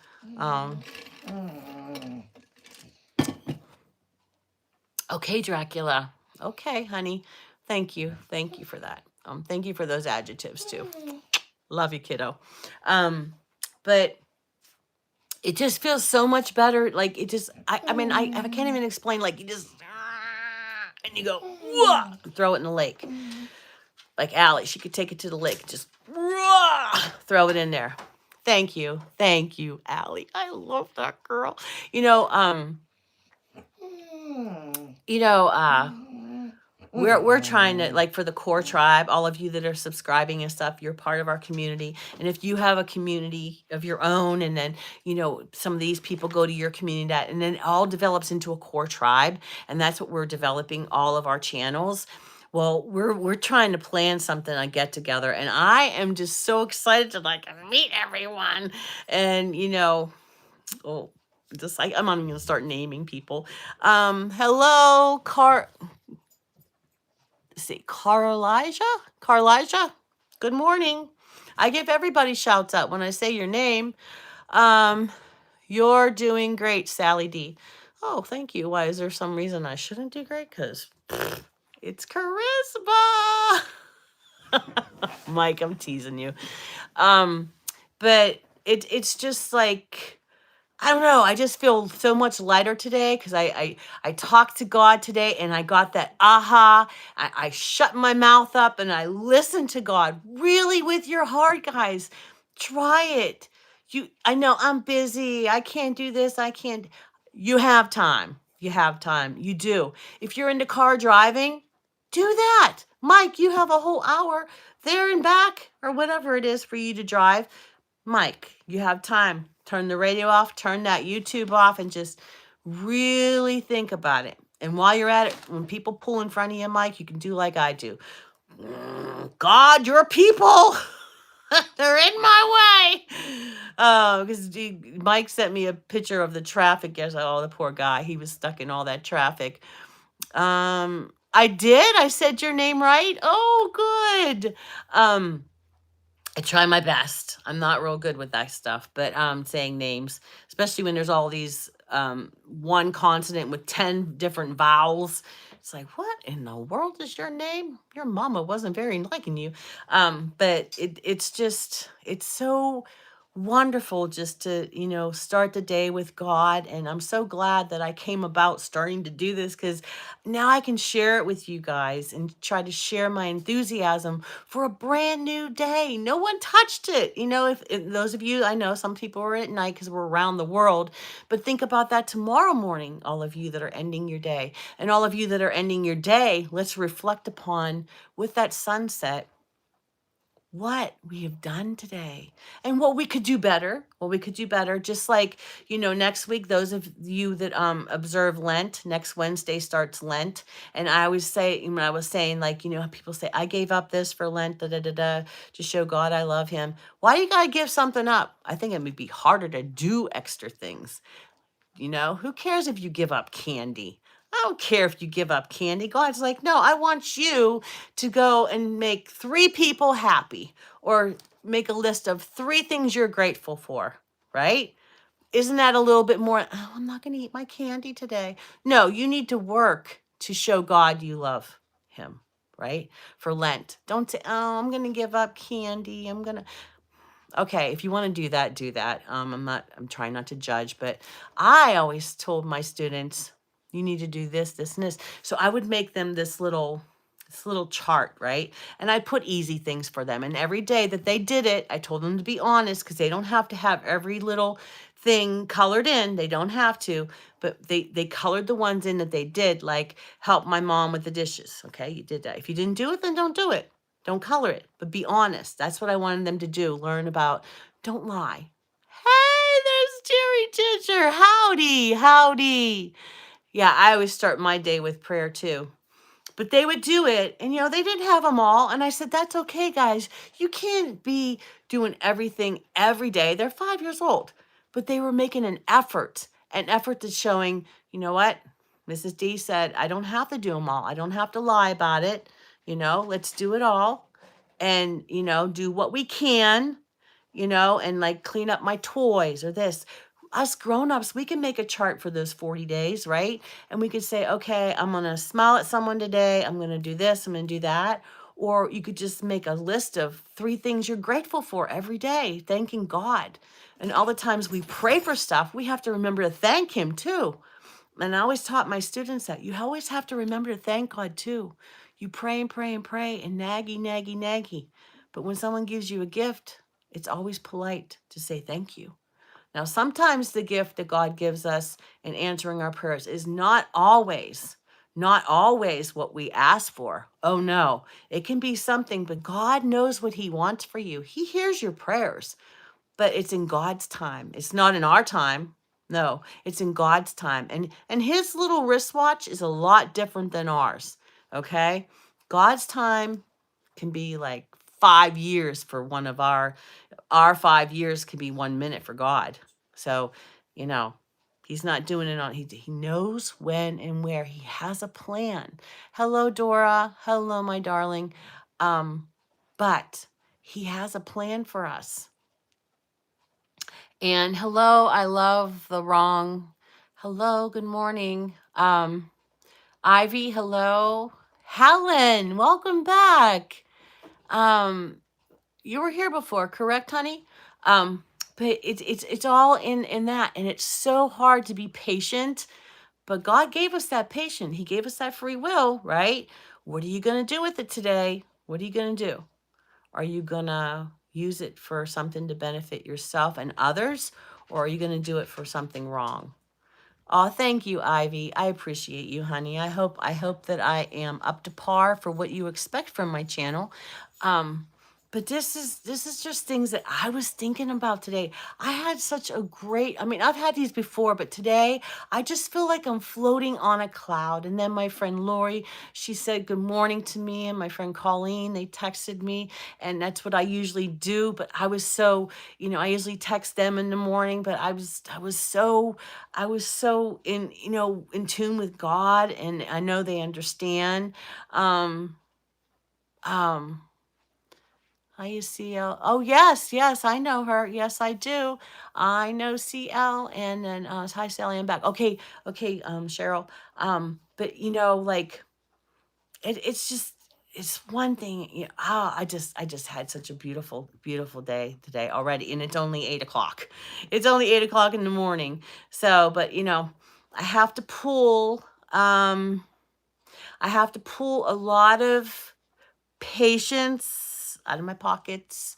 okay, Dracula. Okay, honey. Thank you for that. Thank you for those adjectives too. Love you, kiddo. But it just feels so much better. Like, it just, I mean, I can't even explain. Like, you just, and you go, "Wah!" Throw it in the lake. Like Allie, she could take it to the lake, just throw it in there. Thank you, Allie. I love that girl. You know, um, you know, we're trying to, like, for the core tribe, all of you that are subscribing and stuff, you're part of our community. And if you have a community of your own, and then some of these people go to your community, and then it all develops into a core tribe, and that's what we're developing, all of our channels. Well, we're trying to plan something, a get together, and I am just so excited to, like, meet everyone. And oh, just like, I'm not even gonna start naming people. Hello, Carlijah, good morning. I give everybody shouts out when I say your name. You're doing great, Sally D. Oh, thank you. Why, is there some reason I shouldn't do great? Because it's charisma. Mike, I'm teasing you. But it's just like, I don't know. I just feel so much lighter today, because I talked to God today, and I got that aha. I shut my mouth up and I listened to God really with your heart, guys. Try it. I know I'm busy. I can't do this. I can't. You have time. You have time. You do. If you're into car driving, do that. Mike, you have a whole hour there and back, or whatever it is for you to drive. Mike, you have time. Turn the radio off, turn that YouTube off, and just really think about it. And while you're at it, when people pull in front of you, Mike, you can do like I do. God, your people, they're in my way. Because Mike sent me a picture of the traffic. Yes, oh, the poor guy. He was stuck in all that traffic. I did. I said your name right. Oh, good. I try my best. I'm not real good with that stuff, but saying names, especially when there's all these one consonant with 10 different vowels. It's like, what in the world is your name? Your mama wasn't very liking you. But it's so wonderful just to, start the day with God. And I'm so glad that I came about starting to do this, because now I can share it with you guys and try to share my enthusiasm for a brand new day. No one touched it. If those of you, I know some people are at night because we're around the world, but think about that tomorrow morning, all of you that are ending your day. And all of you that are ending your day, let's reflect upon, with that sunset, what we have done today and what we could do better, just like, next week, those of you that observe Lent, next Wednesday starts Lent. And I always say, when I was saying, like, how people say, I gave up this for Lent, da da da da, to show God I love him. Why do you gotta give something up? I think it would be harder to do extra things. Who cares if you give up candy? I don't care if you give up candy. God's like, no, I want you to go and make 3 people happy, or make a list of 3 things you're grateful for, right? Isn't that a little bit more? Oh, I'm not going to eat my candy today. No, you need to work to show God you love him, right? For Lent. Don't say, oh, I'm going to give up candy. Okay, if you want to do that, do that. I'm trying not to judge, but I always told my students, you need to do this, this, and this. So I would make them this little chart, right? And I put easy things for them. And every day that they did it, I told them to be honest, because they don't have to have every little thing colored in. They don't have to, but they colored the ones in that they did, like help my mom with the dishes. Okay, you did that. If you didn't do it, then don't do it. Don't color it, but be honest. That's what I wanted them to do. Learn about, don't lie. Hey, there's Jerry Ginger. Howdy, howdy. Yeah, I always start my day with prayer too. But they would do it, and they didn't have them all. And I said, that's okay, guys. You can't be doing everything every day. They're 5 years old, but they were making an effort to showing, you know what? Mrs. D said, I don't have to do them all. I don't have to lie about it. Let's do it all, and, do what we can, and like clean up my toys or this. Us grown-ups, we can make a chart for those 40 days, right? And we could say, okay, I'm going to smile at someone today. I'm going to do this. I'm going to do that. Or you could just make a list of 3 things you're grateful for every day, thanking God. And all the times we pray for stuff, we have to remember to thank him too. And I always taught my students that you always have to remember to thank God too. You pray and pray and pray and naggy, naggy, naggy. But when someone gives you a gift, it's always polite to say thank you. Now, sometimes the gift that God gives us in answering our prayers is not always what we ask for. Oh no, it can be something, but God knows what he wants for you. He hears your prayers, but it's in God's time. It's not in our time. No, it's in God's time. And his little wristwatch is a lot different than ours. Okay? God's time can be like 5 years for one of our 5 years can be 1 minute for God. So, you know, he's not doing it on, he knows when and where. He has a plan. Hello, Dora. Hello, my darling. But he has a plan for us. And hello, I love the wrong. Hello, good morning. Ivy, hello. Helen, welcome back. You were here before, correct, honey? But it's all in that, and it's so hard to be patient. But God gave us that patience. He gave us that free will, right? What are you gonna do with it today? What are you gonna do? Are you gonna use it for something to benefit yourself and others, or are you gonna do it for something wrong? Oh, thank you, Ivy. I appreciate you, honey. I hope that I am up to par for what you expect from my channel. But this is just things that I was thinking about today. I had such a great, I mean, I've had these before, but today I just feel like I'm floating on a cloud. And then my friend Lori, she said good morning to me, and my friend Colleen, they texted me, and that's what I usually do. But I was so, I usually text them in the morning, but I was so in tune with God, and I know they understand. Um, um, Hi, CL. Oh, yes, yes, I know her. Yes, I do. I know CL. And then hi, Sally, I'm back. Okay, okay, Cheryl. But like it's one thing. I just had such a beautiful, beautiful day today already, and it's only 8 o'clock. It's only 8 o'clock in the morning. So, but I have to pull. I have to pull a lot of patience out of my pockets,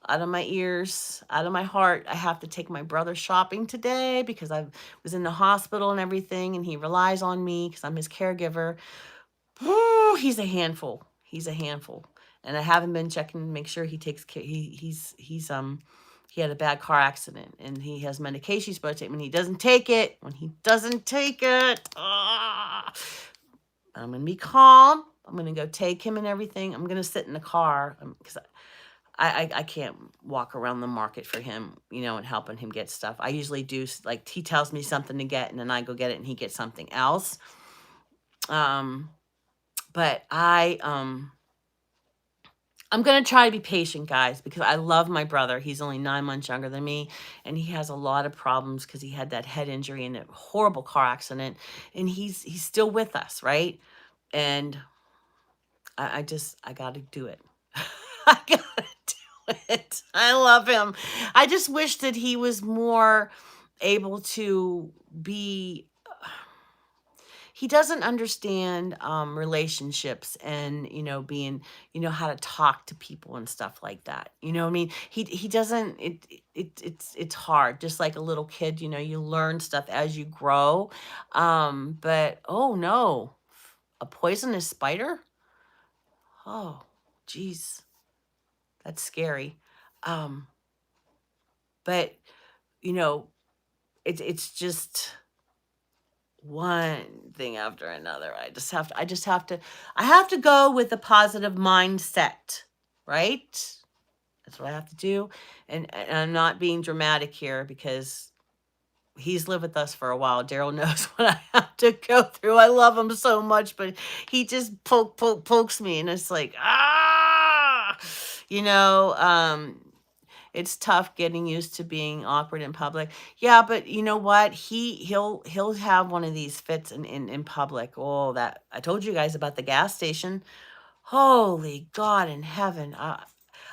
out of my ears, out of my heart. I have to take my brother shopping today because I was in the hospital and everything, and he relies on me because I'm his caregiver. He's a handful. He's a handful. and I haven't been checking to make sure he takes care. He had a bad car accident, and he has medication he's supposed to take. When he doesn't take it, I'm gonna be calm. I'm gonna go take him and everything. I'm gonna sit in the car because I can't walk around the market for him, and helping him get stuff. I usually do, like, he tells me something to get, and then I go get it, and he gets something else. But I'm going to try to be patient, guys, because I love my brother. He's only 9 months younger than me, and he has a lot of problems because he had that head injury in a horrible car accident, and he's still with us, right? And I got to do it. I got to do it. I love him. I just wish that he was more able to be. He doesn't understand relationships and, being, how to talk to people and stuff like that. You know what I mean? He doesn't, it's hard. Just like a little kid, you learn stuff as you grow. But, oh no, a poisonous spider? Oh, geez, that's scary. But, it's just one thing after another. I have to go with a positive mindset, right? That's what I have to do. And I'm not being dramatic here because he's lived with us for a while. Daryl knows what I have to go through. I love him so much, but he just pokes me, and it's like, it's tough getting used to being awkward in public. Yeah, but you know what? He'll have one of these fits in public. Oh, that I told you guys about the gas station. Holy God in heaven. I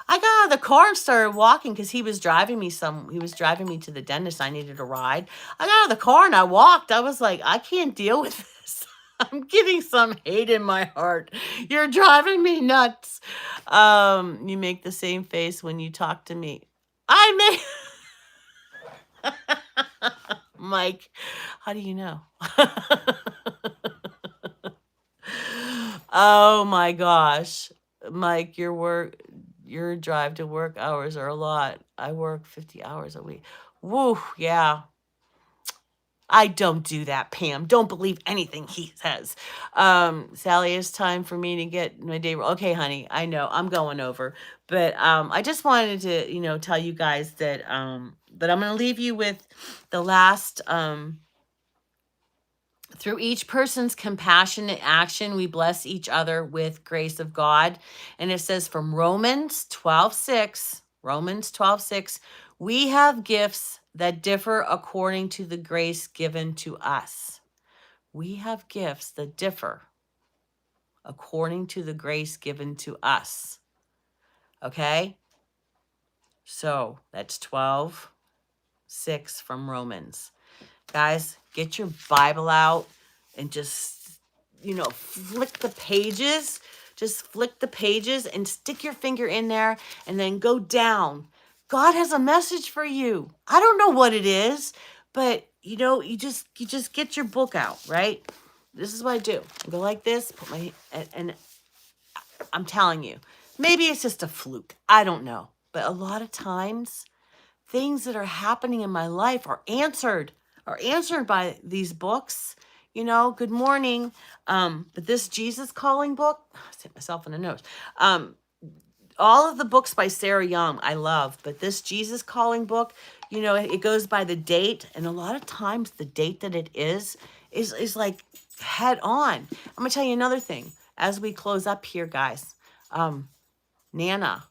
got out of the car and started walking because he was driving me to the dentist. I needed a ride. I got out of the car and I walked. I was like, I can't deal with this. I'm getting some hate in my heart. You're driving me nuts. You make the same face when you talk to me. Mike, how do you know? Oh my gosh. Mike, your drive to work hours are a lot. I work 50 hours a week. Woo, yeah. I don't do that, Pam. Don't believe anything he says. Sally, it's time for me to get my day. Okay, honey, I know I'm going over, but I just wanted to, tell you guys that that I'm going to leave you with the last. Through each person's compassionate action, we bless each other with grace of God. And it says from Romans 12:6, we have gifts that differ according to the grace given to us. We have gifts that differ according to the grace given to us. Okay? So that's 12:6 from Romans. Guys, get your Bible out and just, flick the pages. Just flick the pages and stick your finger in there and then go down. God has a message for you. I don't know what it is, but you just get your book out, right? This is what I do. I go like this, and I'm telling you, maybe it's just a fluke. I don't know. But a lot of times, things that are happening in my life are answered by these books. Good morning. But this Jesus Calling book, I hit myself in the nose. All of the books by Sarah Young I love, but this Jesus Calling book, it goes by the date, and a lot of times the date that it is like head on. I'm gonna tell you another thing as we close up here, guys. Nana.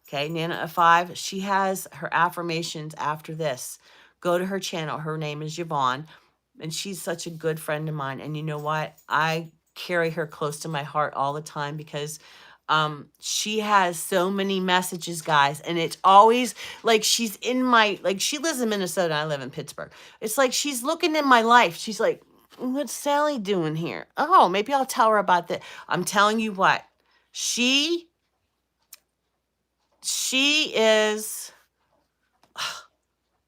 Okay, Nana of 5, she has her affirmations after this. Go to her channel. Her name is Yvonne, and she's such a good friend of mine. And you know what? I carry her close to my heart all the time because she has so many messages, guys. And it's always like she's in she lives in Minnesota. I live in Pittsburgh. It's like she's looking in my life. She's like, what's Sally doing here? Oh, maybe I'll tell her about that. I'm telling you what. She is,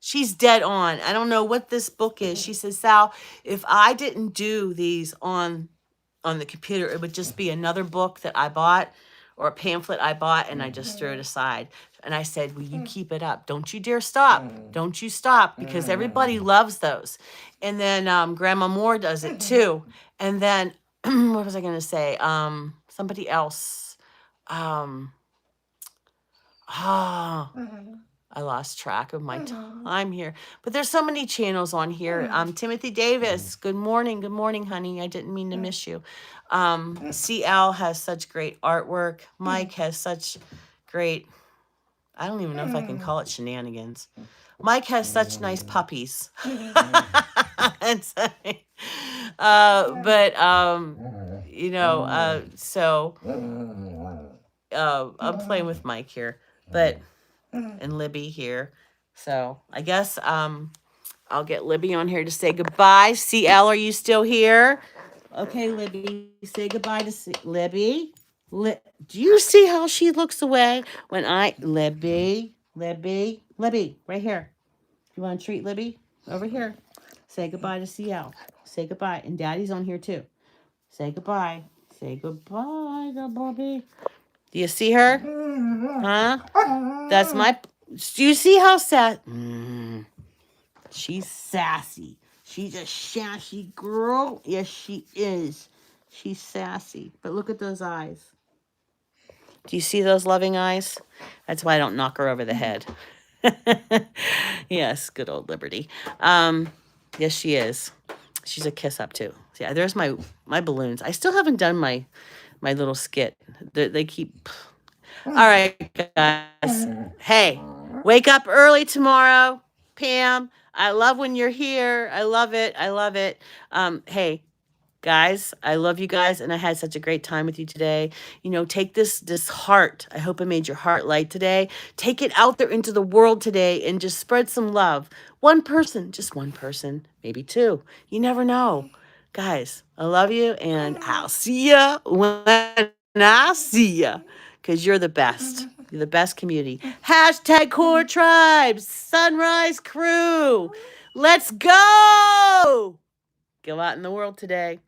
she's dead on. I don't know what this book is. She says, Sal, if I didn't do these on the computer, it would just be another book that I bought or a pamphlet I bought and I just threw it aside. And I said, will you keep it up? Don't you dare stop. Don't you stop, because everybody loves those. And then Grandma Moore does it too. And then what was I going to say? Somebody else. I lost track of my time here. But there's so many channels on here. Timothy Davis, good morning. Good morning, honey. I didn't mean to miss you. CL has such great artwork. Mike has such great, I don't even know if I can call it shenanigans. Mike has such nice puppies. And so, you know, so I'm playing with Mike here, but and Libby here. So I guess I'll get Libby on here to say goodbye. CL, are you still here? Okay, Libby, say goodbye to Libby. Do you see how she looks away when Libby, right here. You want to treat Libby? Over here. Say goodbye to CL. Say goodbye. And Daddy's on here too. Say goodbye. Say goodbye, Bobby. Do you see her? Huh? That's my... Do you see how sad... She's sassy. She's a sassy girl. Yes, she is. She's sassy. But look at those eyes. Do you see those loving eyes? That's why I don't knock her over the head. Yes, good old Liberty. Yes, she is. She's a kiss up too. So yeah, there's my balloons. I still haven't done my little skit. They keep... All right, guys. Hey, wake up early tomorrow, Pam. I love when you're here. I love it. I love it. Hey, guys, I love you guys, and I had such a great time with you today. You know, take this heart. I hope I made your heart light today. Take it out there into the world today and just spread some love. One person, just one person, maybe two. You never know. Guys, I love you, and I'll see ya when I see ya, because you're the best. You're the best community. Hashtag Core Tribes, Sunrise Crew. Let's go. Go out in the world today.